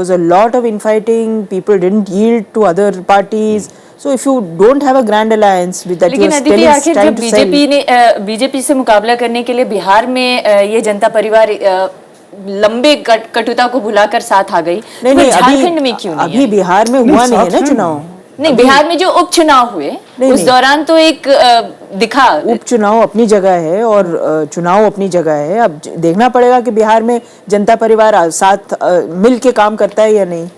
[SPEAKER 3] was a lot of infighting. People didn't yield to other parties. So if you don't have a grand alliance with that,
[SPEAKER 1] लेकिन अदिति आखिर जब BJP से मुकाबला करने के लिए बिहार में ये जनता परिवार लंबे कटुता को भुलाकर साथ आ गई,
[SPEAKER 3] नहीं
[SPEAKER 1] झारखंड में क्यों नहीं?
[SPEAKER 3] अभी बिहार में हुआ नहीं है ना चुनाव।
[SPEAKER 1] नहीं, बिहार में जो उपचुनाव हुए उस दौरान तो एक दिखा।
[SPEAKER 3] उपचुनाव अपनी जगह है और चुनाव अपनी जगह है। अब देखना पड़ेगा कि बिहार में जनता परिवार साथ मिल के काम करता है या नहीं।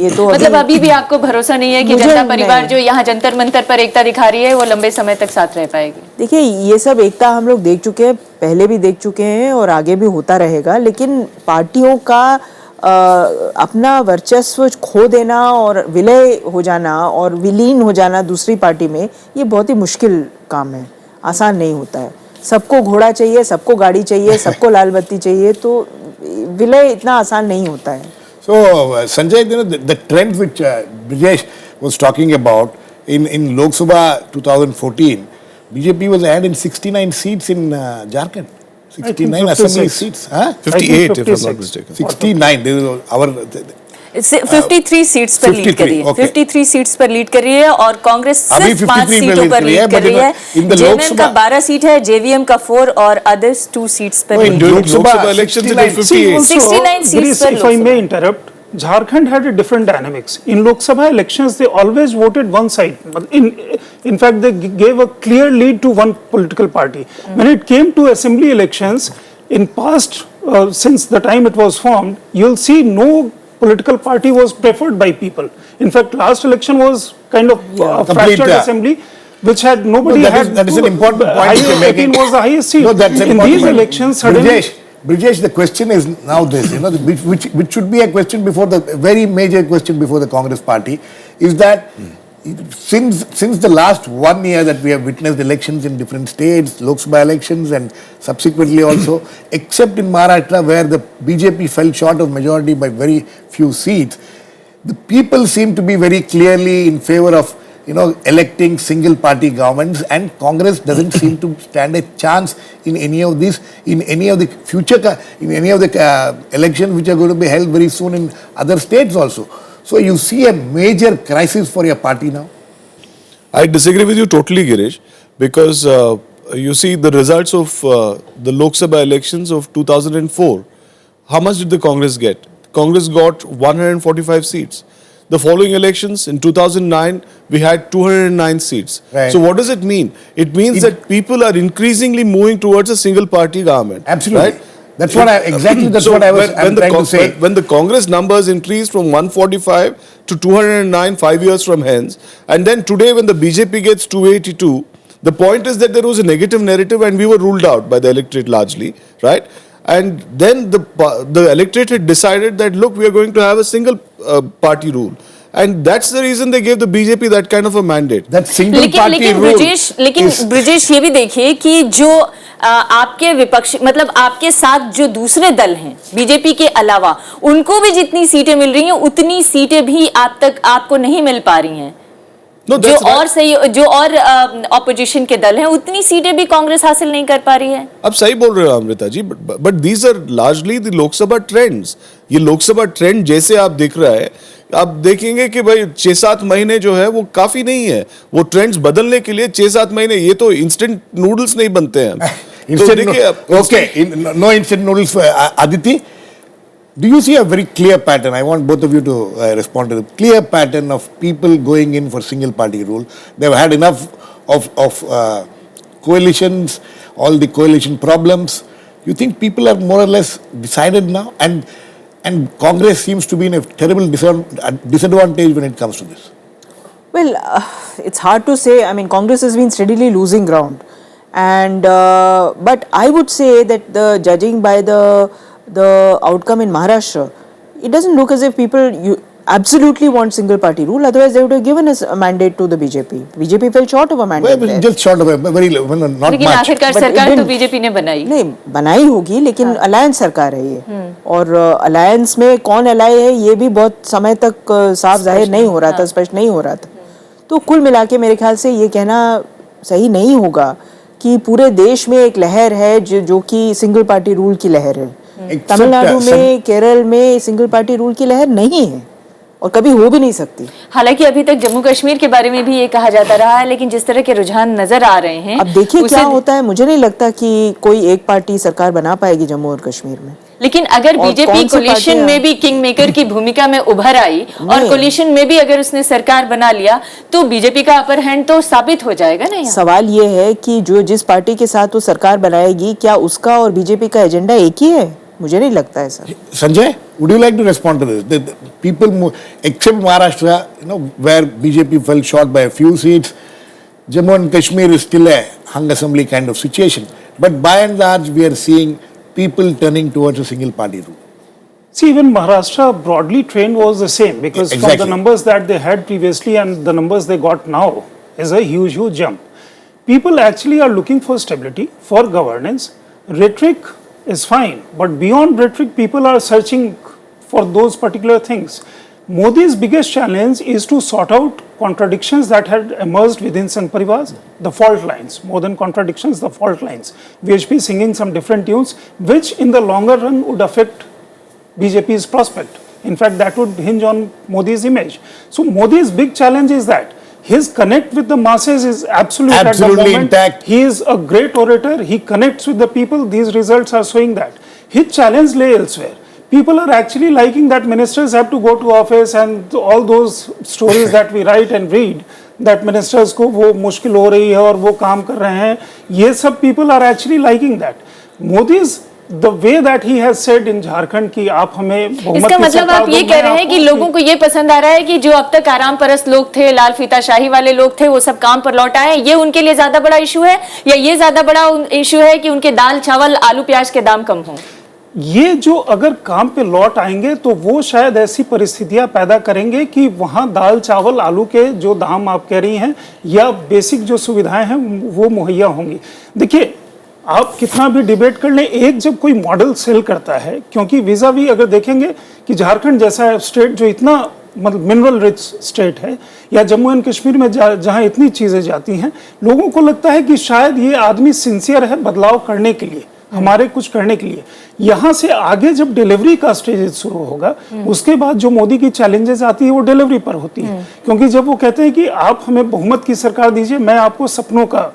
[SPEAKER 3] ये तो
[SPEAKER 1] मतलब अभी भी आपको भरोसा नहीं है कि जनता परिवार जो यहाँ जंतर मंतर पर एकता दिखा रही है वो लंबे समय तक साथ रह पाएगी?
[SPEAKER 3] देखिए, ये सब एकता हम लोग देख चुके हैं, पहले भी देख चुके हैं और आगे भी होता रहेगा। लेकिन पार्टियों का अपना वर्चस्व खो देना और विलय हो जाना और विलीन हो जाना दूसरी पार्टी में, ये बहुत ही मुश्किल काम है, आसान नहीं होता है। सबको घोड़ा चाहिए, सबको गाड़ी चाहिए, सबको लाल बत्ती चाहिए, तो विलय इतना आसान नहीं होता है।
[SPEAKER 2] So, Sanjay, you know, the trend which Brijesh was talking about in Lok Sabha 2014, BJP was ahead in 69 seats in Jharkhand. 69 assembly
[SPEAKER 4] 56.
[SPEAKER 2] seats. Huh?
[SPEAKER 11] 58 if I'm not mistaken.
[SPEAKER 2] 69. This is our.
[SPEAKER 1] 53 seats पर lead कर रही है,
[SPEAKER 2] 53, okay.
[SPEAKER 1] 53 seats पर lead कर रही है और कांग्रेस
[SPEAKER 2] अभी
[SPEAKER 1] सिर्फ 5
[SPEAKER 2] 53
[SPEAKER 1] सीटों पर लीड कर रही है।
[SPEAKER 2] in the Lok
[SPEAKER 1] जेएमएम का
[SPEAKER 2] Sabha-
[SPEAKER 1] 12 सीट है, जेवीएम का 4 और अदर्स 2 सीट्स पर
[SPEAKER 2] No, in
[SPEAKER 1] lead
[SPEAKER 2] Lok
[SPEAKER 11] Lok
[SPEAKER 2] Sabha
[SPEAKER 11] Sabha elections it
[SPEAKER 2] 69
[SPEAKER 11] was
[SPEAKER 4] See,
[SPEAKER 11] 58.
[SPEAKER 4] also,
[SPEAKER 1] 69 seats
[SPEAKER 4] Girish,
[SPEAKER 1] per
[SPEAKER 4] if
[SPEAKER 1] Lok
[SPEAKER 4] I may
[SPEAKER 1] Sabha.
[SPEAKER 4] interrupt, Jharkhand had a different dynamics. In Lok Sabha elections, they always voted one side. In fact, they gave a clear lead to one political party. When it came to assembly elections, in past, since the time it was formed, you'll see no political party was preferred by people. In fact, last election was kind of a
[SPEAKER 2] Complete,
[SPEAKER 4] fractured
[SPEAKER 2] yeah.
[SPEAKER 4] assembly, which had nobody
[SPEAKER 2] No,
[SPEAKER 4] had.
[SPEAKER 2] that is an important point you're making.
[SPEAKER 4] 18 was the highest seat.
[SPEAKER 2] No, that's an
[SPEAKER 4] in
[SPEAKER 2] important
[SPEAKER 4] these
[SPEAKER 2] point.
[SPEAKER 4] elections, suddenly.
[SPEAKER 2] Brijesh, the question is now this, you know, which should be a question before the very major question before the Congress party, is that since the last 1 year that we have witnessed elections in different states, Lok Sabha elections and subsequently also, except in Maharashtra where the BJP fell short of majority by very few seats, the people seem to be very clearly in favor of, you know, electing single party governments, and Congress doesn't seem to stand a chance in any of these, in any of the future, in any of the elections which are going to be held very soon in other states also. So you see a major crisis for your party now?
[SPEAKER 11] I disagree with you totally, Girish, because you see the results of the Lok Sabha elections of 2004. How much did the Congress get? Congress got 145 seats. The following elections in 2009, we had 209 seats.
[SPEAKER 2] Right.
[SPEAKER 11] So what does it mean? It means that people are increasingly moving towards a single party government.
[SPEAKER 2] Absolutely.
[SPEAKER 11] Right?
[SPEAKER 2] That's what I'm trying to say.
[SPEAKER 11] When the Congress numbers increased from 145 to 209 5 years from hence, and then today when the BJP gets 282, the point is that there was a negative narrative and we were ruled out by the electorate largely, right? And then the electorate had decided that, look, we are going to have a single party rule. And that's the reason they gave the BJP that kind of a mandate.
[SPEAKER 2] That single party rule.
[SPEAKER 1] लेकिन ब्रिजेश ये भी देखिए कि जो आपके विपक्ष मतलब आपके साथ जो दूसरे दल हैं बीजेपी के अलावा, उनको भी जितनी सीटें मिल रही हैं उतनी सीटें भी आप तक आपको नहीं मिल पा रही हैं।
[SPEAKER 11] No, that's right.
[SPEAKER 1] जो और ऑपोजिशन के दल हैं उतनी सीटें भी कांग्रेस हासिल नहीं कर पा रही है।
[SPEAKER 11] आप सही बोल रहे हो Amrita ji, but these are largely the Lok Sabha trends. ये लोकसभा ट्रेंड जैसे आप देख रहा है, आप देखेंगे कि भाई 6-7 महीने जो है वो काफी नहीं है। वो ट्रेंड्स बदलने के लिए 6-7 महीने, ये तो इंस्टेंट नूडल्स नहीं बनते हैं। तो देखिए,
[SPEAKER 2] no instant noodles. Aditi, do you see a very clear pattern? I want both of you to respond to the clear pattern of people going in for single party rule. They've had enough of coalitions, all the coalition problems. You think people are more or less decided now? And Congress seems to be in a terrible disadvantage when it comes to this.
[SPEAKER 3] Well, it's hard to say. I mean, Congress has been steadily losing ground, and but I would say that judging by the outcome in Maharashtra, it doesn't look as if people absolutely want single party rule. Otherwise, they would have given us a mandate to the BJP. BJP fell short of a mandate.
[SPEAKER 2] Well, just short of a very not
[SPEAKER 1] लेकिन
[SPEAKER 2] much.
[SPEAKER 1] आखिरकार
[SPEAKER 3] But it
[SPEAKER 1] सरकार तो
[SPEAKER 3] didn't.
[SPEAKER 1] BJP ने बनाई।
[SPEAKER 3] नहीं बनाई होगी, लेकिन अलायंस सरकार है ये, और अलायंस में कौन अलाय है ये भी बहुत समय तक साफ जाहिर नहीं हो रहा था, स्पष्ट नहीं हो रहा था। तो कुल मिला के मेरे ख्याल से ये कहना सही नहीं होगा कि पूरे देश में एक लहर है जो कि सिंगल पार्टी रूल की लहर है। तमिलनाडु में, केरल में सिंगल पार्टी रूल की लहर नहीं है और कभी हो भी नहीं सकती।
[SPEAKER 1] हालांकि अभी तक जम्मू कश्मीर के बारे में भी ये कहा जाता रहा है, लेकिन जिस तरह के रुझान नजर आ रहे हैं,
[SPEAKER 3] अब देखिए क्या होता है। मुझे नहीं लगता कि कोई एक पार्टी सरकार बना पाएगी जम्मू और कश्मीर में।
[SPEAKER 1] लेकिन अगर बीजेपी कोलिशन में भी किंग मेकर की भूमिका में उभर आई और कोलिशन में भी अगर उसने सरकार बना लिया, तो बीजेपी का अपर हैंड तो साबित हो जाएगा ना।
[SPEAKER 3] सवाल ये है कि जिस पार्टी के साथ वो सरकार बनाएगी, क्या उसका और बीजेपी का एजेंडा एक ही है? मुझे नहीं लगता है sir.
[SPEAKER 2] Sanjay, would you like to respond to this? The people, except Maharashtra, where BJP fell short by a few seats, Jammu and Kashmir is still a hung assembly kind of situation. But by and large, we are seeing people turning towards a single party rule.
[SPEAKER 4] See, even Maharashtra broadly trend was the same because from the
[SPEAKER 2] Exactly.
[SPEAKER 4] numbers that they had previously and the numbers they got now is a huge jump. People actually are looking for stability, for governance. Rhetoric is fine, but beyond rhetoric, people are searching for those particular things. Modi's biggest challenge is to sort out contradictions that had emerged within Sangh Parivar, the fault lines, more than contradictions, the fault lines. VHP singing some different tunes, which in the longer run would affect BJP's prospect. In fact, that would hinge on Modi's image. So Modi's big challenge is that his connect with the masses is absolute at the
[SPEAKER 2] Absolutely
[SPEAKER 4] moment.
[SPEAKER 2] intact.
[SPEAKER 4] He is a great orator. He connects with the people. These results are showing that. His challenge lay elsewhere. People are actually liking that ministers have to go to office and all those stories that we write and read that ministers को वो मुश्किल हो रही है और वो काम कर रहे हैं. ये सब people are actually liking that. Modi's the way that he has said in Jharkhand कि आप हमें बहुमत
[SPEAKER 1] इसका
[SPEAKER 4] की
[SPEAKER 1] मतलब
[SPEAKER 4] सरकार
[SPEAKER 1] आप
[SPEAKER 4] दो,
[SPEAKER 1] ये
[SPEAKER 4] मैं
[SPEAKER 1] कह रहे हैं
[SPEAKER 4] आपको
[SPEAKER 1] कि लोगों को ये पसंद आ रहा है कि जो अब तक आराम परस्त लोग थे, लाल फीताशाही वाले लोग थे, वो सब काम पर लौट आए. ये उनके लिए ज्यादा बड़ा इशू है या ये ज्यादा बड़ा इशू है कि उनके दाल चावल आलू प्याज के दाम कम हों?
[SPEAKER 4] ये जो अगर काम पे लौट आएंगे तो वो शायद ऐसी परिस्थितियां पैदा करेंगे कि वहां दाल चावल आलू के जो दाम आप कह रही हैं या बेसिक जो सुविधाएं हैं वो मुहैया होंगी. देखिए, आप कितना भी डिबेट कर लें, एक जब कोई मॉडल सेल करता है, क्योंकि वीजा भी अगर देखेंगे कि झारखंड जैसा स्टेट जो इतना मतलब मिनरल रिच स्टेट है या जम्मू एंड कश्मीर में जहां इतनी चीजें जाती हैं, लोगों को लगता है कि शायद ये आदमी सिंसियर है बदलाव करने के लिए, हमारे कुछ करने के लिए. यहाँ से आगे जब डिलीवरी का स्टेज शुरू होगा, उसके बाद जो मोदी की चैलेंजेस आती है वो डिलीवरी पर होती है. क्योंकि जब वो कहते हैं कि आप हमें बहुमत की सरकार दीजिए, मैं आपको सपनों का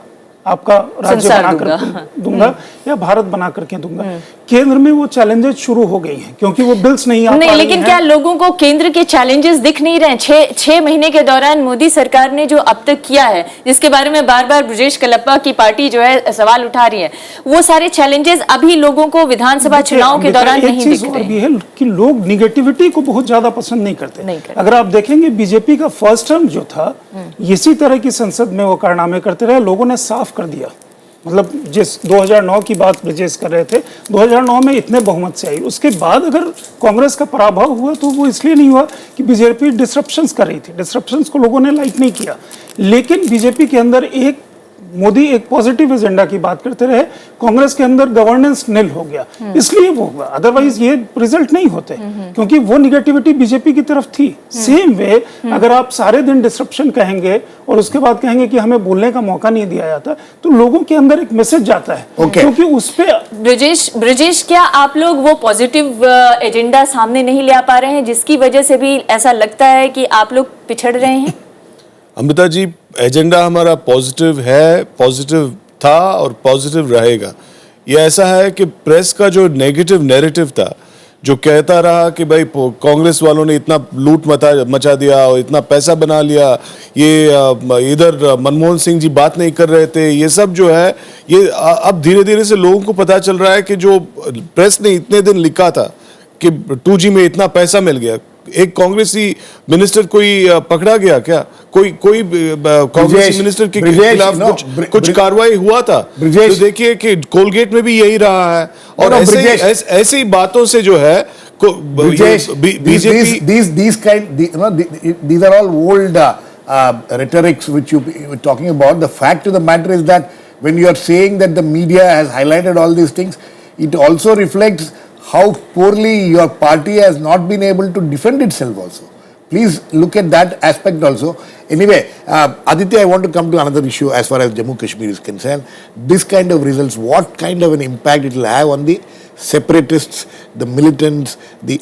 [SPEAKER 4] आपका राज्य
[SPEAKER 1] संसार
[SPEAKER 4] बनाकर दूंगा या भारत बना करके दूंगा. केंद्र में वो चैलेंजेस शुरू हो गई हैं क्योंकि वो बिल्स नहीं आ पा
[SPEAKER 1] नहीं,
[SPEAKER 4] रही
[SPEAKER 1] लेकिन
[SPEAKER 4] हैं.
[SPEAKER 1] क्या लोगों को केंद्र के चैलेंजेस दिख नहीं रहे? छह महीने के दौरान मोदी सरकार ने जो अब तक किया है, जिसके बारे में बार बार ब्रजेश कलप्पा की पार्टी जो है सवाल उठा रही है, वो सारे चैलेंजेस अभी लोगों को विधानसभा चुनाव के दौरान
[SPEAKER 4] एक
[SPEAKER 1] नहीं
[SPEAKER 4] चीज
[SPEAKER 1] दिख
[SPEAKER 4] और
[SPEAKER 1] रहे.
[SPEAKER 4] भी है कि लोग निगेटिविटी को बहुत ज्यादा पसंद नहीं करते.
[SPEAKER 1] नहीं करते.
[SPEAKER 4] अगर आप देखेंगे बीजेपी का फर्स्ट टर्म जो था, इसी तरह की संसद में वो कारनामे करते रहे, लोगों ने साफ कर दिया. मतलब जिस 2009 की बात ब्रजेश कर रहे थे, 2009 में इतने बहुमत से आई. उसके बाद अगर कांग्रेस का पराभव हुआ तो वो इसलिए नहीं हुआ कि बीजेपी डिसरप्शंस कर रही थी. डिसरप्शंस को लोगों ने लाइक नहीं किया, लेकिन बीजेपी के अंदर मोदी एक पॉजिटिव एजेंडा की बात करते रहे, कांग्रेस के अंदर गवर्नेंस निल हो गया, इसलिए वो हुआ. अदरवाइज ये रिजल्ट नहीं होते क्योंकि वो निगेटिविटी बीजेपी की तरफ थी. सेम वे अगर आप सारे दिन डिसरप्शन कहेंगे और उसके बाद कहेंगे कि हमें बोलने का मौका नहीं दिया जाता, तो लोगों के अंदर एक मैसेज जाता है. क्योंकि उस पे
[SPEAKER 1] ब्रजेश, क्या आप लोग वो पॉजिटिव एजेंडा सामने नहीं ले आ पा रहे हैं, जिसकी वजह से भी ऐसा लगता है कि आप लोग पिछड़ रहे हैं?
[SPEAKER 11] अमृता जी, एजेंडा हमारा पॉजिटिव है, पॉजिटिव था और पॉजिटिव रहेगा. ये ऐसा है कि प्रेस का जो नेगेटिव नैरेटिव था, जो कहता रहा कि भाई कांग्रेस वालों ने इतना लूट मचा दिया और इतना पैसा बना लिया, ये इधर मनमोहन सिंह जी बात नहीं कर रहे थे, ये सब जो है ये अब धीरे धीरे से लोगों को पता चल रहा है कि जो प्रेस ने इतने दिन लिखा था कि 2G में इतना पैसा मिल गया. एक कांग्रेसी मिनिस्टर कोई पकड़ा गया क्या? कोई कांग्रेसी मिनिस्टर के खिलाफ कुछ कार्रवाई हुआ था? तो देखिए कि कोलगेट में भी यही रहा है. और ऐसे ही बातों से जो है BJP
[SPEAKER 2] these are all old rhetorics which you were talking about. The fact of the matter is that when you are saying that the media has highlighted all these things, it also reflects how poorly your party has not been able to defend itself also. Please look at that aspect also. Anyway, Aditya, I want to come to another issue as far as Jammu Kashmir is concerned. This kind of results, what kind of an impact it will have on the separatists, the militants, the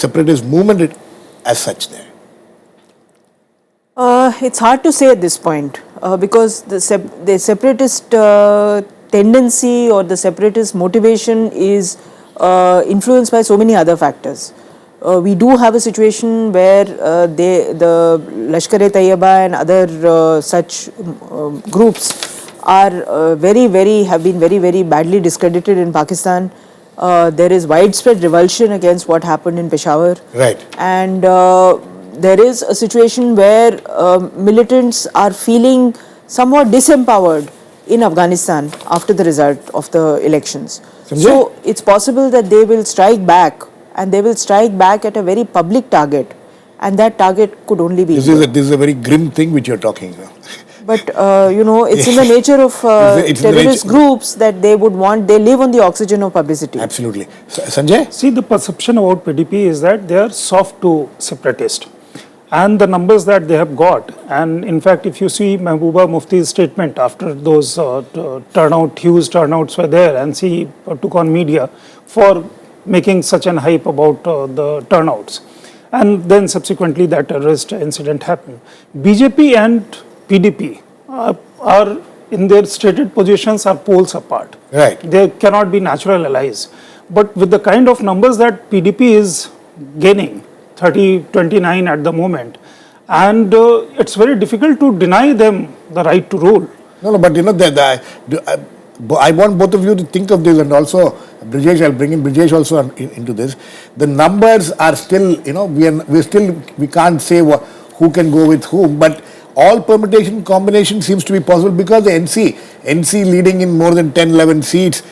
[SPEAKER 2] separatist movement as such there?
[SPEAKER 3] It's hard to say at this point because the separatist tendency or the separatist motivation is influenced by so many other factors. We do have a situation where the Lashkar-e-Taiba and other such groups are have been very badly discredited in Pakistan. There is widespread revulsion against what happened in Peshawar.
[SPEAKER 2] Right.
[SPEAKER 3] And there is a situation where militants are feeling somewhat disempowered in Afghanistan after the result of the elections. So it's possible that they will strike back and they will strike back at a very public target, and that target could only be
[SPEAKER 2] This is a very grim thing which you're talking about.
[SPEAKER 3] But it's in the nature of
[SPEAKER 2] It's in the
[SPEAKER 3] terrorist
[SPEAKER 2] nature-
[SPEAKER 3] groups that they would want. They live on the oxygen of publicity.
[SPEAKER 2] Absolutely. Sanjay?
[SPEAKER 4] See, the perception about PDP is that they are soft to separatist. And the numbers that they have got, and in fact, if you see Mehbooba Mufti's statement after those huge turnouts were there, and she took on media for making such an hype about the turnouts. And then subsequently that terrorist incident happened. BJP and PDP are in their stated positions are poles apart.
[SPEAKER 2] Right.
[SPEAKER 4] They cannot be natural allies. But with the kind of numbers that PDP is gaining, 30-29 at the moment, and it's very difficult to deny them the right to rule.
[SPEAKER 2] No, but I want both of you to think of this, and also Brijesh, I'll bring in Brijesh also into this. The numbers are still, we can't say who can go with whom, but all permutation combination seems to be possible because the NC leading in more than 10-11 seats.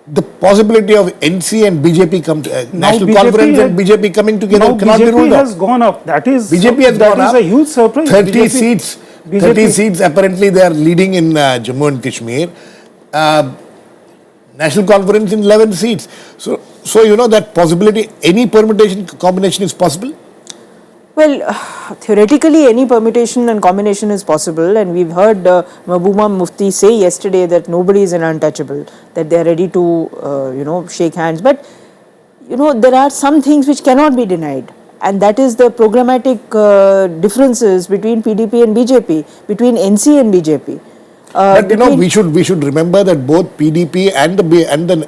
[SPEAKER 2] The possibility of NC and BJP National Conference and BJP coming together cannot be ruled out.
[SPEAKER 4] BJP has gone up.
[SPEAKER 2] BJP has gone up.
[SPEAKER 4] That is a huge surprise.
[SPEAKER 2] 30 seats apparently they are leading in Jammu and Kashmir. National Conference in 11 seats. So that possibility, any permutation combination is possible?
[SPEAKER 3] Well, theoretically, any permutation and combination is possible, and we've heard Mehbooba Mufti say yesterday that nobody is an untouchable, that they are ready to, shake hands. But, there are some things which cannot be denied, and that is the programmatic differences between PDP and BJP, between NC and BJP.
[SPEAKER 2] But we should remember that both PDP and the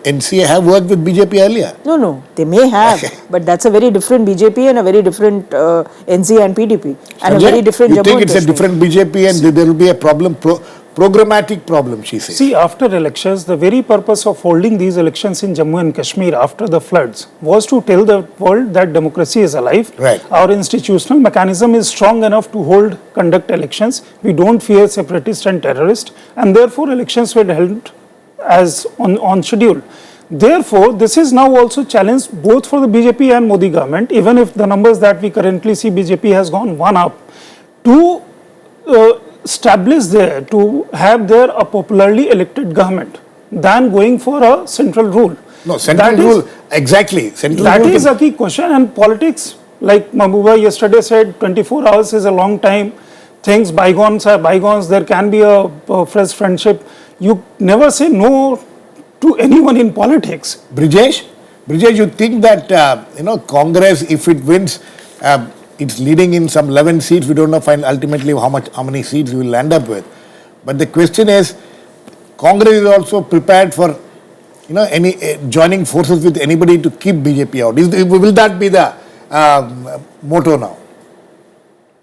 [SPEAKER 2] NC have worked with BJP earlier.
[SPEAKER 3] No, they may have, but that's a very different BJP and a very different NC and PDP, and a very different
[SPEAKER 2] You
[SPEAKER 3] Jammu
[SPEAKER 2] think
[SPEAKER 3] and
[SPEAKER 2] it's a
[SPEAKER 3] Kashmir.
[SPEAKER 2] different BJP and there will be a problem, programmatic problem, she says.
[SPEAKER 4] See, after elections, the very purpose of holding these elections in Jammu and Kashmir after the floods was to tell the world that democracy is alive.
[SPEAKER 2] Right.
[SPEAKER 4] Our institutional mechanism is strong enough to conduct elections. We don't fear separatists and terrorists, and therefore elections were held as on schedule. Therefore, this is now also challenged both for the BJP and Modi government, even if the numbers that we currently see, BJP has gone one up, to establish there, to have there a popularly elected government than going for a central rule.
[SPEAKER 2] No, central rule, exactly.
[SPEAKER 4] That is a key question, and politics, like Mehbooba yesterday said, 24 hours is a long time. Things bygones are bygones. There can be a fresh friendship. You never say no to anyone in politics.
[SPEAKER 2] Brijesh, you think that, Congress, if it wins, it's leading in some 11 seats. We don't know ultimately how many seats we will end up with. But the question is, Congress is also prepared for, joining forces with anybody to keep BJP out. Will that be the motto now?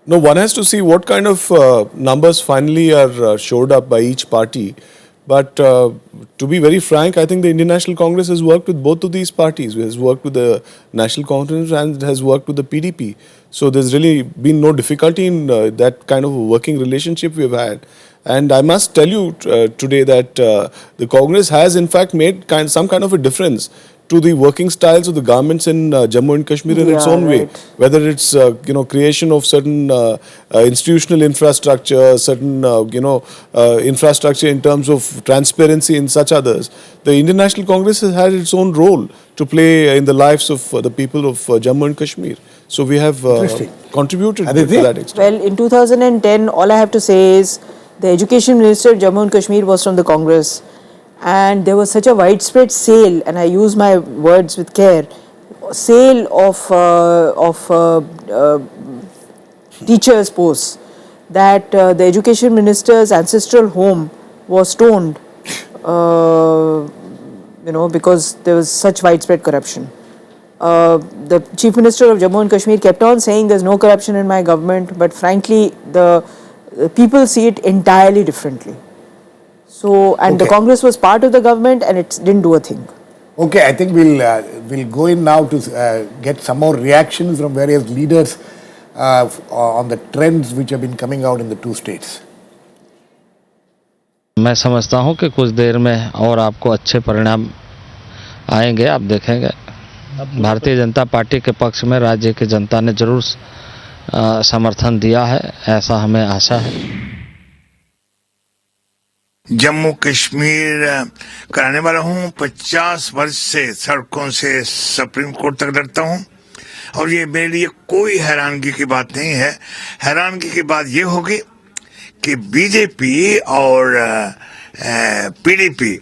[SPEAKER 11] No, one has to see what kind of numbers finally are showed up by each party. But to be very frank, I think the Indian National Congress has worked with both of these parties. It has worked with the National Conference and has worked with the PDP. So there's really been no difficulty in that kind of a working relationship we've had. And I must tell you today that the Congress has in fact made some kind of a difference to the working styles of the governments in Jammu and Kashmir in its own way. Whether it's creation of certain institutional infrastructure, certain infrastructure in terms of transparency and such others, the Indian National Congress has had its own role to play in the lives of the people of Jammu and Kashmir. So we have contributed to that extent.
[SPEAKER 3] Well, in 2010, all I have to say is the Education Minister of Jammu and Kashmir was from the Congress. And there was such a widespread sale, and I use my words with care, sale of teachers' posts, that the Education Minister's ancestral home was stoned, because there was such widespread corruption. The Chief Minister of Jammu and Kashmir kept on saying there's no corruption in my government, but frankly, the people see it entirely differently. So, and the Congress was part of the government and it didn't do a thing.
[SPEAKER 2] Okay, I think we'll go in now to get some more reactions from various leaders on the trends which have been coming out in the two states.
[SPEAKER 12] मैं समझता हूं कि कुछ देर में और आपको अच्छे परिणाम आएंगे, आप देखेंगे
[SPEAKER 9] भारतीय जनता पार्टी के पक्ष में राज्य की जनता ने जरूर समर्थन दिया है, ऐसा हमें आशा है।
[SPEAKER 12] जम्मू कश्मीर कराने वाला हूँ। 50 वर्ष से सड़कों से सुप्रीम कोर्ट तक लड़ता हूँ और ये मेरे लिए कोई हैरानगी की बात नहीं है। हैरानगी की बात ये होगी कि बीजेपी और पीडीपी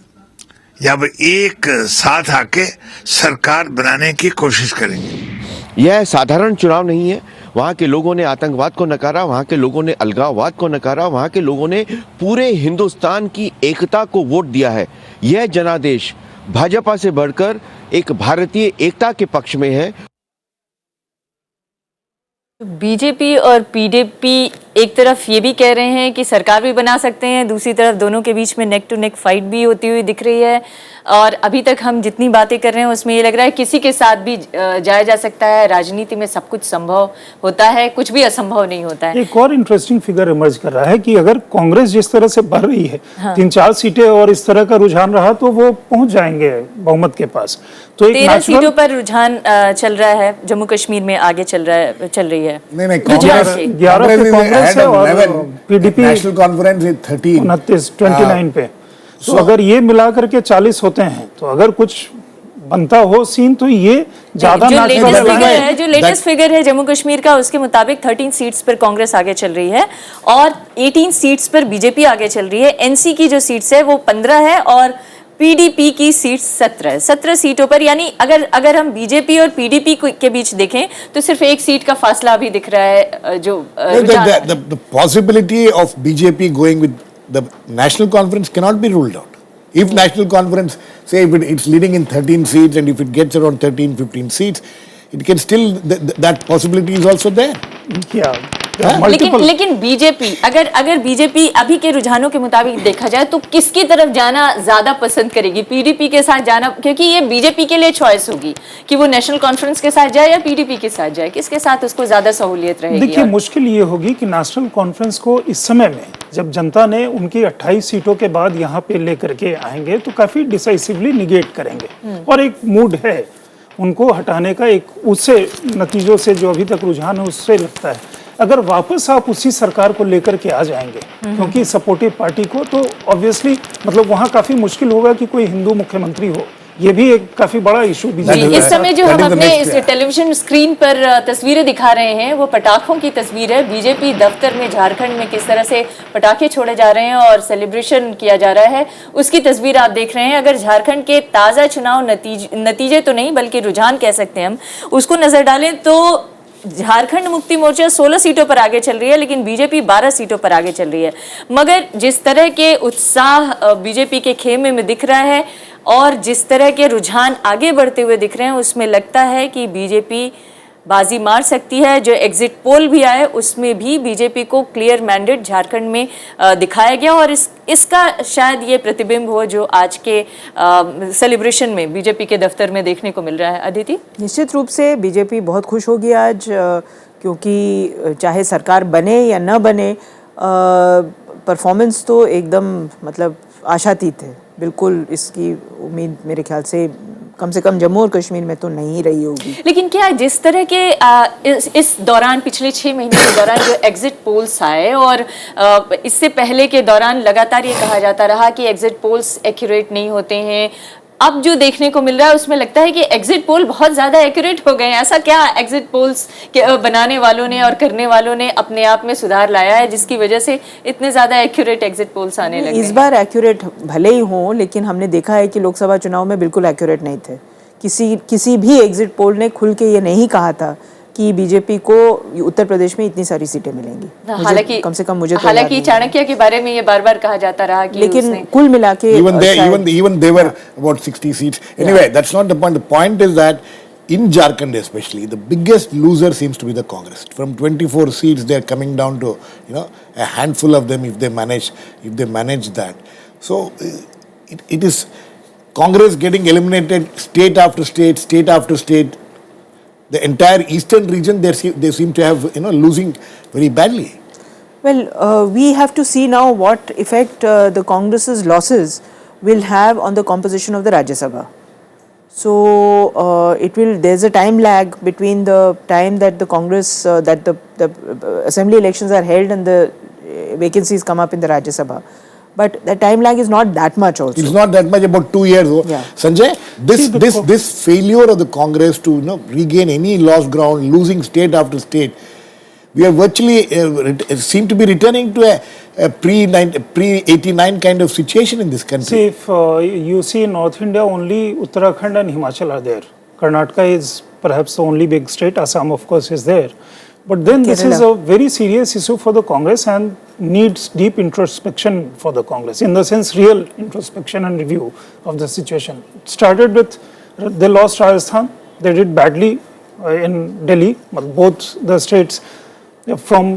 [SPEAKER 12] जब एक साथ आके सरकार बनाने की कोशिश करेंगे।
[SPEAKER 13] यह साधारण चुनाव नहीं है। वहाँ के लोगों ने आतंकवाद को नकारा, वहाँ के लोगों ने अलगाववाद को नकारा, वहाँ के लोगों ने पूरे हिंदुस्तान की एकता को वोट दिया है। यह जनादेश भाजपा से बढ़कर एक भारतीय एकता के पक्ष में है।
[SPEAKER 1] बीजेपी और पीडीपी एक तरफ ये भी कह रहे हैं कि सरकार भी बना सकते हैं, दूसरी तरफ दोनों के बीच में नेक टू नेक फाइट भी होती हुई दिख रही है। और अभी तक हम जितनी बातें कर रहे हैं उसमें ये लग रहा है किसी के साथ भी जाया जा सकता है। राजनीति में सब कुछ संभव होता है, कुछ भी असंभव नहीं होता है।
[SPEAKER 4] एक और इंटरेस्टिंग फिगर इमर्ज कर रहा है कि अगर कांग्रेस जिस तरह से बढ़ रही है, 3-4 सीटें और इस तरह का रुझान रहा तो वो पहुंच जाएंगे बहुमत के पास। तो
[SPEAKER 1] 13 सीटों पर रुझान चल रहा है, जम्मू कश्मीर में आगे चल रही है।
[SPEAKER 2] नहीं,
[SPEAKER 4] कांग्रेस 11 पे कांग्रेस है और पीडीपी
[SPEAKER 2] नेशनल कॉन्फ्रेंस
[SPEAKER 4] 29 पे। तो अगर ये मिला करके 40 होते हैं तो अगर कुछ बनता हो सीन तो ये ज्यादा
[SPEAKER 1] जो लेटेस्ट फिगर है जम्मू कश्मीर का उसके मुताबिक 13 सीट्स पर कांग्रेस आगे चल रही है और 18 सीट्स पर बीजेपी आगे चल रही है। एनसी की जो सीट्स है वो 15 है और पीडीपी की सीट 17 सीटों पर। यानी अगर हम बीजेपी और पीडीपी के बीच देखें तो सिर्फ एक सीट का फासला भी दिख रहा है। जो
[SPEAKER 2] the possibility of BJP going with the national conference cannot be ruled out. If national conference say if it's leading in 13 seats and if it gets around 13-15 seats, it can still that possibility is also there.
[SPEAKER 1] लेकिन BJP अगर BJP अभी के रुझानों के मुताबिक देखा जाए तो किसकी तरफ जाना ज्यादा पसंद करेगी? पीडीपी के साथ जाना, क्योंकि ये बीजेपी के लिए चॉइस होगी कि वो नेशनल कॉन्फ्रेंस के साथ जाए या पीडीपी के साथ जाए, किसके साथ उसको ज्यादा सहूलियत रहेगी?
[SPEAKER 4] देखिए, मुश्किल ये होगी कि नेशनल कॉन्फ्रेंस को इस समय में जब जनता ने उनकी 28 सीटों के बाद यहाँ पे लेकर के आएंगे तो काफी डिसाइसिवली निगेट करेंगे और एक मूड है उनको हटाने का, एक उससे नतीजों से जो अभी तक रुझान है उससे लगता है अगर वापस आप उसी सरकार को लेकर के आ जाएंगे क्योंकि सपोर्टिव पार्टी को, तो ऑब्वियसली मतलब वहां काफी मुश्किल होगा कि कोई हिंदू मुख्यमंत्री हो। ये भी एक काफी बड़ा इशू बीजेपी।
[SPEAKER 1] इस समय जो हम अपने इस टेलीविजन स्क्रीन पर तस्वीरें दिखा रहे हैं वो पटाखों की तस्वीर है। बीजेपी दफ्तर में झारखंड में किस तरह से पटाखे छोड़े जा रहे हैं और सेलिब्रेशन किया जा रहा है उसकी तस्वीर आप देख रहे हैं। अगर झारखंड के ताजा चुनाव नतीजे तो नहीं बल्कि रुझान कह सकते हैं हम, उसको नजर डालें तो झारखंड मुक्ति मोर्चा 16 सीटों पर आगे चल रही है लेकिन बीजेपी 12 सीटों पर आगे चल रही है। मगर जिस तरह के उत्साह बीजेपी के खेमे में दिख रहा है और जिस तरह के रुझान आगे बढ़ते हुए दिख रहे हैं उसमें लगता है कि बीजेपी बाजी मार सकती है। जो एग्जिट पोल भी आए उसमें भी बीजेपी को क्लियर मैंडेट झारखंड में दिखाया गया और इसका शायद ये प्रतिबिंब हो जो आज के सेलिब्रेशन में बीजेपी के दफ्तर में देखने को मिल रहा है। अदिति,
[SPEAKER 3] निश्चित रूप से बीजेपी बहुत खुश होगी आज, क्योंकि चाहे सरकार बने या न बने परफॉर्मेंस तो एकदम मतलब आशातीत है। बिल्कुल इसकी उम्मीद मेरे ख्याल से कम जम्मू और कश्मीर में तो नहीं रही होगी।
[SPEAKER 1] लेकिन क्या जिस तरह के इस दौरान पिछले 6 महीने के दौरान जो एग्जिट पोल्स आए और इससे पहले के दौरान लगातार ये कहा जाता रहा कि एग्जिट पोल्स एक्यूरेट नहीं होते हैं, अब जो देखने को मिल रहा है उसमें लगता है कि एग्जिट पोल बहुत ज्यादा एक्यूरेट हो गए हैं। ऐसा क्या एग्जिट पोल्स के बनाने वालों ने और करने वालों ने अपने आप में सुधार लाया है जिसकी वजह से इतने ज्यादा एक्यूरेट एग्जिट पोल्स आने लगे?
[SPEAKER 3] इस बार एक्यूरेट भले ही हों लेकिन हमने देखा है कि लोकसभा चुनाव में बिल्कुल एक्यूरेट नहीं थे। किसी भी एग्जिट पोल ने खुल के ये नहीं कहा था कि बीजेपी को उत्तर प्रदेश में इतनी सारी सीटें मिलेंगी।
[SPEAKER 1] हालांकि
[SPEAKER 3] कम से कम मुझे
[SPEAKER 1] हालांकि चाणक्य के बारे में ये बार-बार कहा जाता रहा कि
[SPEAKER 3] लेकिन कुल मिला के
[SPEAKER 2] even they were about 60 seats. Anyway, that's not the point. The point is that in Jharkhand especially, the biggest loser seems to be the Congress. From 24 seats, they are coming down to a handful of them if they manage that. So it is Congress getting eliminated state after state. The entire eastern region, they seem to have losing very badly.
[SPEAKER 3] Well, we have to see now what effect the Congress's losses will have on the composition of the Rajya Sabha. So it will. There's a time lag between the time that the Congress, that the assembly elections are held and the vacancies come up in the Rajya Sabha. But the time lag is not that much also.
[SPEAKER 2] It's not that much, about 2 years.
[SPEAKER 3] Yeah.
[SPEAKER 2] Sanjay, this failure of the Congress to regain any lost ground, losing state after state, we are virtually seem to be returning to a pre-89 kind of situation in this country.
[SPEAKER 4] See, if you see in North India, only Uttarakhand and Himachal are there. Karnataka is perhaps the only big state. Assam, of course, is there. But then this is a very serious issue for the Congress and needs deep introspection for the Congress, in the sense real introspection and review of the situation. It started with, they lost Rajasthan, they did badly in Delhi, but both the states,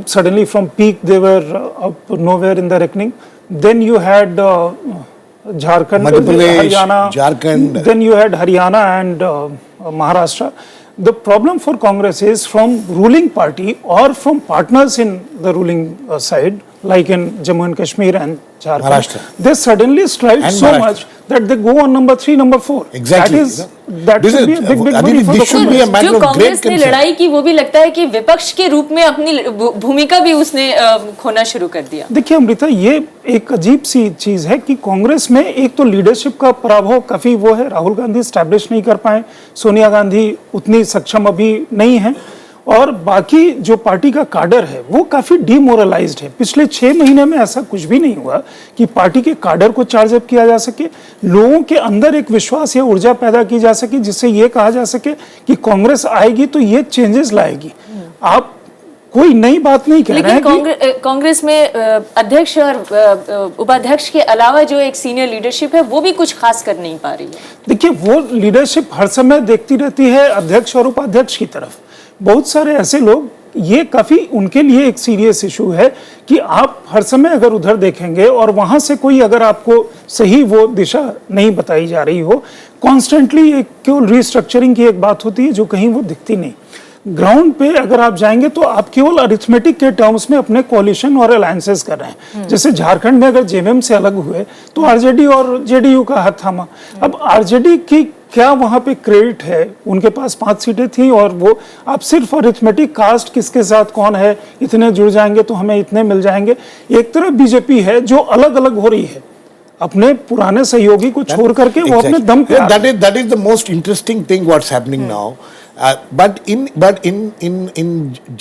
[SPEAKER 4] suddenly from peak they were up nowhere in the reckoning. Then you had Jharkhand,
[SPEAKER 2] Madhya Pradesh,
[SPEAKER 4] Haryana,
[SPEAKER 2] Jharkhand.
[SPEAKER 4] Then you had Haryana and Maharashtra. The problem for Congress is from ruling party or from partners in the ruling side, like in Jammu and Kashmir and Jharkhand.
[SPEAKER 2] Maharashtra.
[SPEAKER 4] They suddenly strike
[SPEAKER 2] And
[SPEAKER 4] so
[SPEAKER 2] Maharashtra.
[SPEAKER 4] much that they go on number 3, number 4.
[SPEAKER 2] Exactly.
[SPEAKER 4] That
[SPEAKER 2] This
[SPEAKER 4] should
[SPEAKER 2] is-
[SPEAKER 4] be a big
[SPEAKER 2] Aditi,
[SPEAKER 4] worry for the
[SPEAKER 2] this should be a
[SPEAKER 4] Congress.
[SPEAKER 2] matter
[SPEAKER 1] जो
[SPEAKER 2] of great
[SPEAKER 1] Congress ने
[SPEAKER 2] concern.
[SPEAKER 1] लड़ाई की वो भी लगता है कि विपक्ष के रूप में अपनी भूमिका भी उसने खोना शुरू कर दिया।
[SPEAKER 4] देखिए अमृता, ये एक अजीब सी चीज है कि कांग्रेस में एक तो लीडरशिप का प्रभाव काफी वो है, राहुल गांधी स्टैब्लिश नहीं कर पाए, सोनिया गांधी उतनी सक्षम अभी नहीं है, और बाकी जो पार्टी का काडर है वो काफी डिमोरलाइज्ड है। पिछले 6 महीने में ऐसा कुछ भी नहीं हुआ कि पार्टी के काडर को चार्ज अप किया जा सके, लोगों के अंदर एक विश्वास या ऊर्जा पैदा की जा सके जिससे ये कहा जा सके कि कांग्रेस आएगी तो ये चेंजेस लाएगी। आप कोई नई बात नहीं कह रहे हैं।
[SPEAKER 1] लेकिन कांग्रेस में अध्यक्ष और उपाध्यक्ष के अलावा जो एक सीनियर लीडरशिप है वो भी कुछ खास कर नहीं पा रही है।
[SPEAKER 4] देखिए वो लीडरशिप हर समय देखती रहती है अध्यक्ष और उपाध्यक्ष की तरफ। बहुत सारे ऐसे लोग, ये काफी उनके लिए एक सीरियस इशू है कि आप हर समय अगर उधर देखेंगे और वहां से कोई अगर आपको सही वो दिशा नहीं बताई जा रही हो, कॉन्स्टेंटली एक केवल रिस्ट्रक्चरिंग की एक बात होती है जो कहीं वो दिखती नहीं। ग्राउंड पे अगर आप जाएंगे तो आप केवल अरिथमेटिक के टर्म्स में अपने कोलिशन और अलायंसेस कर रहे हैं। जैसे झारखंड में अगर जेएमएम से अलग हुए तो आरजेडी और जेडीयू का हाथ थामा। अब आरजेडी की क्या वहां पे क्रेडिट है? उनके पास 5 सीटें थी और वो आप सिर्फ अरिथमेटिक कास्ट किसके साथ कौन है, इतने जुड़ जाएंगे तो हमें इतने मिल जाएंगे। एक तरफ बीजेपी है जो अलग अलग हो रही है, अपने पुराने सहयोगी को छोड़ करके वो अपने दम पे।
[SPEAKER 2] That is the most interesting thing what's happening now. But in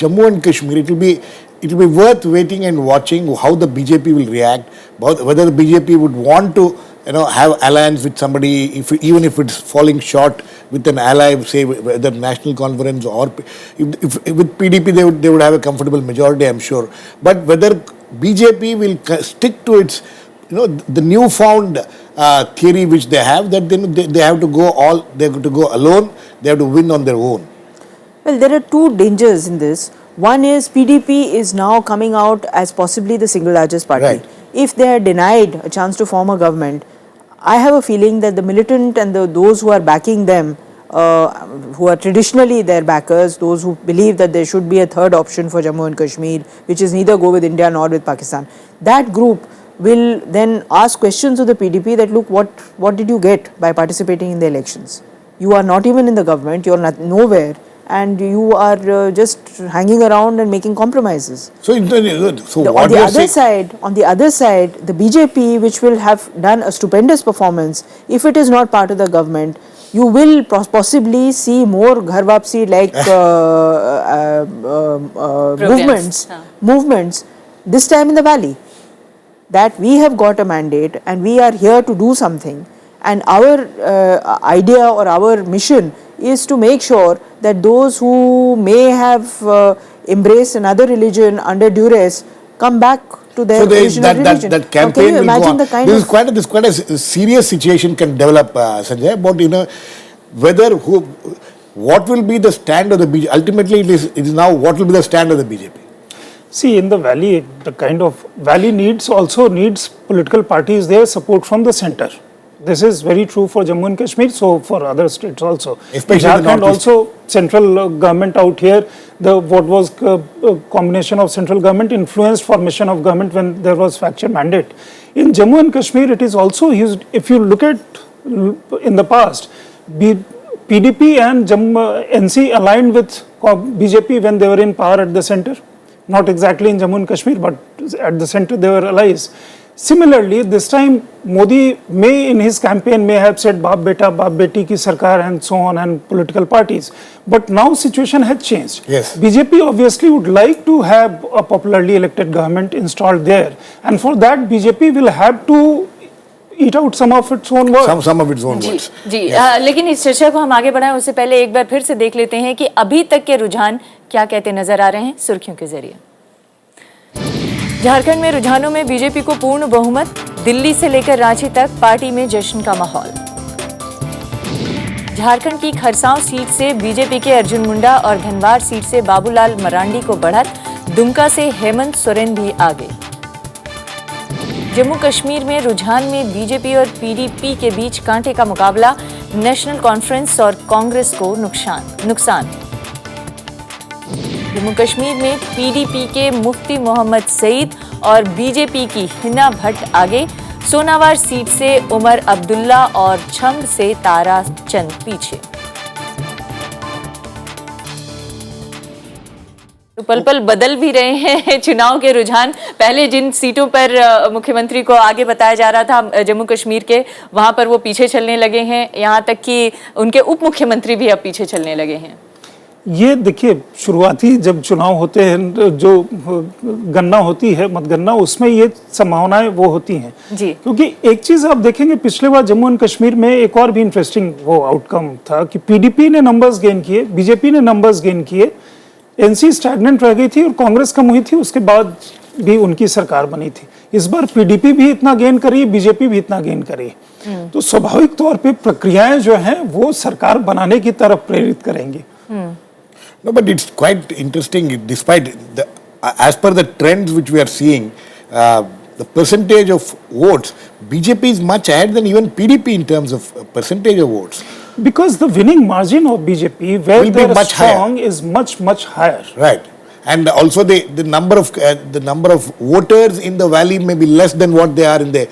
[SPEAKER 2] Jammu and Kashmir, it will be worth waiting and watching how the BJP will react. Whether the BJP would want to have alliance with somebody, even if it's falling short with an ally, say whether National Conference or if with PDP they would have a comfortable majority, I'm sure. But whether BJP will stick to its the newfound theory which they have, that they have to go alone, they have to win on their own.
[SPEAKER 3] Well, there are two dangers in this. One is PDP is now coming out as possibly the single largest party.
[SPEAKER 2] Right.
[SPEAKER 3] If they are denied a chance to form a government, I have a feeling that the militant and those who are backing them, who are traditionally their backers, those who believe that there should be a third option for Jammu and Kashmir, which is neither go with India nor with Pakistan, that group will then ask questions of the PDP that, look, what did you get by participating in the elections? You are not even in the government, you are nowhere, and you are just hanging around and making compromises. On the other side, the BJP, which will have done a stupendous performance, if it is not part of the government, you will possibly see more Ghar Wapsi like movements, this time in the valley. That we have got a mandate and we are here to do something, and our idea or our mission is to make sure that those who may have embraced another religion under duress come back to their original religion.
[SPEAKER 2] That campaign
[SPEAKER 3] can you
[SPEAKER 2] will go
[SPEAKER 3] imagine
[SPEAKER 2] on.
[SPEAKER 3] the kind
[SPEAKER 2] This
[SPEAKER 3] of
[SPEAKER 2] is quite a serious situation can develop, Sanjay, about whether what will be the stand of the BJP. Ultimately, it is now what will be the stand of the BJP.
[SPEAKER 4] See, in the valley, the kind of valley needs political parties there, support from the center. This is very true for Jammu and Kashmir, so for other states also.
[SPEAKER 2] Especially
[SPEAKER 4] Jharkhand
[SPEAKER 2] the Northeast.
[SPEAKER 4] also, central government out here, what was a combination of central government influenced formation of government when there was fracture mandate. In Jammu and Kashmir, it is also used, if you look at in the past, PDP and NC aligned with BJP when they were in power at the center. Not exactly in Jammu and Kashmir, but at the center they were allies. Similarly, this time Modi may in his campaign may have said baap beti ki sarkar and so on and political parties. But now situation has changed.
[SPEAKER 2] Yes.
[SPEAKER 4] BJP obviously would like to have a popularly elected government installed there. And for that BJP will have to eat out some of its own words.
[SPEAKER 2] Some of its own words.
[SPEAKER 1] जी लेकिन इस चर्चा को हम आगे बढ़ाएं उससे पहले एक बार फिर से देख लेते हैं कि अभी तक के रुझान क्या कहते नजर आ रहे हैं सुर्खियों के जरिए। झारखंड में रुझानों में बीजेपी को पूर्ण बहुमत, दिल्ली से लेकर रांची तक पार्टी में जश्न का माहौल। झारखंड की खरसांव सीट से बीजेपी के अर्जुन मुंडा और धनबाद सीट से बाबूलाल मरांडी को बढ़त, दुमका से हेमंत सोरेन भी आगे। जम्मू कश्मीर में रुझान में बीजेपी और पीडीपी के बीच कांटे का मुकाबला, नेशनल कॉन्फ्रेंस और कांग्रेस को नुकसान। जम्मू कश्मीर में पीडीपी के मुफ्ती मोहम्मद सईद और बीजेपी की हिना भट्ट आगे, सोनावार सीट से उमर अब्दुल्ला और छम्ब से तारा चंद पीछे। तो पल पल बदल भी रहे हैं चुनाव के रुझान। पहले जिन सीटों पर मुख्यमंत्री को आगे बताया जा रहा था जम्मू कश्मीर के, वहां पर वो पीछे चलने लगे हैं, यहां तक कि उनके उप मुख्यमंत्री भी अब पीछे चलने लगे हैं।
[SPEAKER 4] ये देखिए, शुरुआती जब चुनाव होते हैं, जो गणना होती है मतगणना, उसमें ये संभावनाएं वो होती हैं
[SPEAKER 1] जी।
[SPEAKER 4] क्योंकि एक चीज आप देखेंगे, पिछले बार जम्मू एंड कश्मीर में एक और भी इंटरेस्टिंग वो आउटकम था कि पीडीपी ने नंबर्स गेन किए, बीजेपी ने नंबर्स गेन किए, एनसी स्टैग्नेंट रह गई थी और कांग्रेस कम हुई थी, उसके बाद भी उनकी सरकार बनी थी। इस बार पीडीपी भी इतना गेन करी, बीजेपी भी इतना गेन करी, तो स्वाभाविक तौर पे प्रक्रियाएं जो हैं वो सरकार बनाने की तरफ प्रेरित करेंगी।
[SPEAKER 2] No, but it's quite interesting. Despite as per the trends which we are seeing, the percentage of votes, BJP is much ahead than even PDP in terms of percentage of votes.
[SPEAKER 4] Because the winning margin of BJP, where
[SPEAKER 2] Will be
[SPEAKER 4] they are
[SPEAKER 2] much
[SPEAKER 4] strong, is much higher.
[SPEAKER 2] Right, and also the number of voters in the valley may be less than what they are in the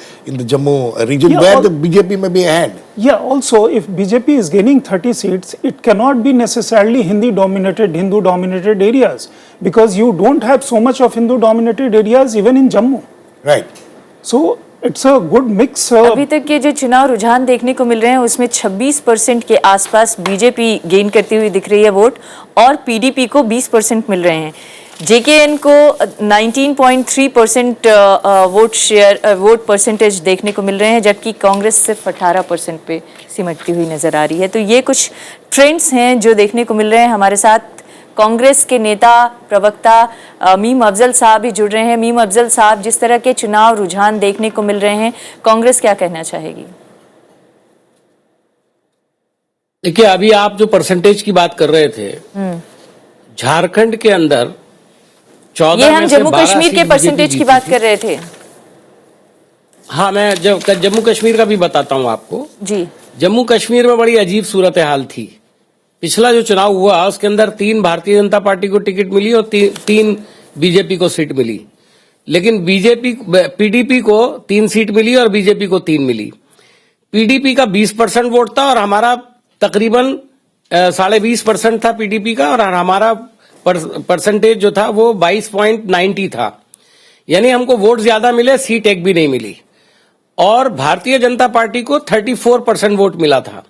[SPEAKER 2] Jammu region,
[SPEAKER 4] Yeah,
[SPEAKER 2] where the BJP may be ahead.
[SPEAKER 4] Yeah, also if BJP is gaining 30 seats, it cannot be necessarily Hindu-dominated areas, because you don't have so much of Hindu-dominated areas even in Jammu.
[SPEAKER 2] Right.
[SPEAKER 4] So it's a good mix.
[SPEAKER 1] अभी तक के जो चुनाव रुझान देखने को मिल रहे हैं उसमें 26% के आसपास बीजेपी गेन करती हुई दिख रही है वोट, और पीडीपी को 20% मिल रहे हैं। जेकेएन को 19.3% वोट परसेंटेज देखने को मिल रहे हैं, जबकि कांग्रेस सिर्फ 18% पे सिमटती हुई नजर आ रही है। तो ये कुछ ट्रेंड्स हैं जो देखने को मिल रहे हैं। हमारे साथ कांग्रेस के नेता प्रवक्ता मीम अफजल साहब भी जुड़ रहे हैं। मीम अफजल साहब, जिस तरह के चुनाव रुझान देखने को मिल रहे हैं, कांग्रेस क्या कहना चाहेगी?
[SPEAKER 14] देखिए, अभी आप जो परसेंटेज की बात कर रहे थे, झारखंड के अंदर 14
[SPEAKER 1] ये हम जम्मू कश्मीर के परसेंटेज की बात कर रहे थे।
[SPEAKER 14] हाँ, मैं जम्मू कश्मीर का भी बताता हूँ आपको
[SPEAKER 1] जी।
[SPEAKER 14] जम्मू कश्मीर में बड़ी अजीब सूरत हाल थी। पिछला जो चुनाव हुआ उसके अंदर 3 भारतीय जनता पार्टी को टिकट मिली और 3 बीजेपी को सीट मिली, लेकिन पीडीपी को 3 सीट मिली और बीजेपी को 3 मिली। पीडीपी का 20% वोट था और हमारा तकरीबन 20.5% था पीडीपी का, और हमारा परसेंटेज जो था वो 22.90 था। यानी हमको वोट ज्यादा मिले, सीट एक भी नहीं मिली। और भारतीय जनता पार्टी को 34% वोट मिला था।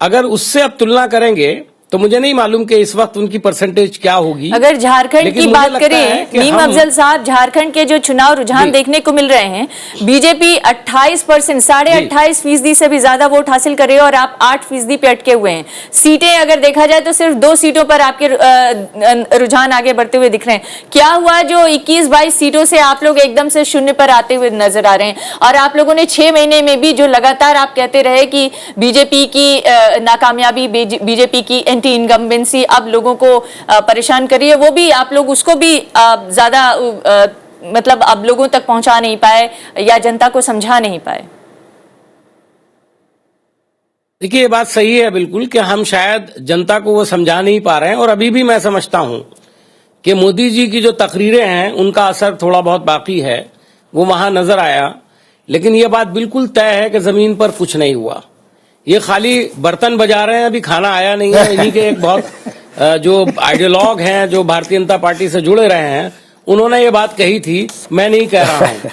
[SPEAKER 14] अगर उससे अब तुलना करेंगे तो मुझे नहीं मालूम कि इस वक्त उनकी परसेंटेज क्या होगी।
[SPEAKER 1] अगर झारखंड की बात करें मीम अफजल साहब, झारखंड के जो चुनाव रुझान देखने को मिल रहे हैं, बीजेपी 28%, 28.5% से भी ज्यादा वोट हासिल कर रही है और आप 8% पे अटके हुए हैं। सीटें अगर देखा जाए तो सिर्फ 2 सीटों पर आपके रुझान आगे बढ़ते हुए दिख रहे हैं। क्या हुआ जो 21-22 सीटों से आप लोग एकदम से शून्य पर आते हुए नजर आ रहे हैं? और आप लोगों ने 6 महीने में भी जो लगातार आप कहते रहे कि बीजेपी की नाकामयाबी, बीजेपी की एंटी इनकम्बेंसी अब लोगों को परेशान कर रही है, वो भी आप लोग उसको भी ज्यादा मतलब अब लोगों तक पहुंचा नहीं पाए या जनता को समझा नहीं पाए।
[SPEAKER 14] देखिए, ये बात सही है बिल्कुल कि हम शायद जनता को वो समझा नहीं पा रहे हैं, और अभी भी मैं समझता हूं कि मोदी जी की जो तकरीरें हैं उनका असर थोड़ा बहुत बाकी है, वो वहां नजर आया, लेकिन ये बात बिल्कुल तय है कि जमीन पर कुछ नहीं हुआ। ये खाली बर्तन बजा रहे हैं, अभी खाना आया नहीं है। इन्हीं के एक बहुत जो आइडियोलॉग हैं, जो भारतीय जनता पार्टी से जुड़े रहे हैं, उन्होंने ये बात कही थी, मैं नहीं कह रहा हूं।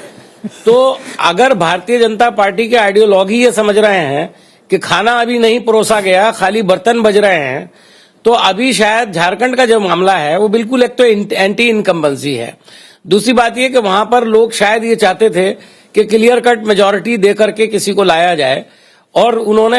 [SPEAKER 14] तो अगर भारतीय जनता पार्टी के आइडियोलॉग ही ये समझ रहे हैं कि खाना अभी नहीं परोसा गया, खाली बर्तन बज रहे हैं, तो अभी शायद झारखंड का जो मामला है वो बिल्कुल एक तो एंटी इनकम्बेंसी है। दूसरी बात ये कि वहां पर लोग शायद ये चाहते थे कि क्लियर कट मेजॉरिटी दे करके किसी को लाया जाए, और उन्होंने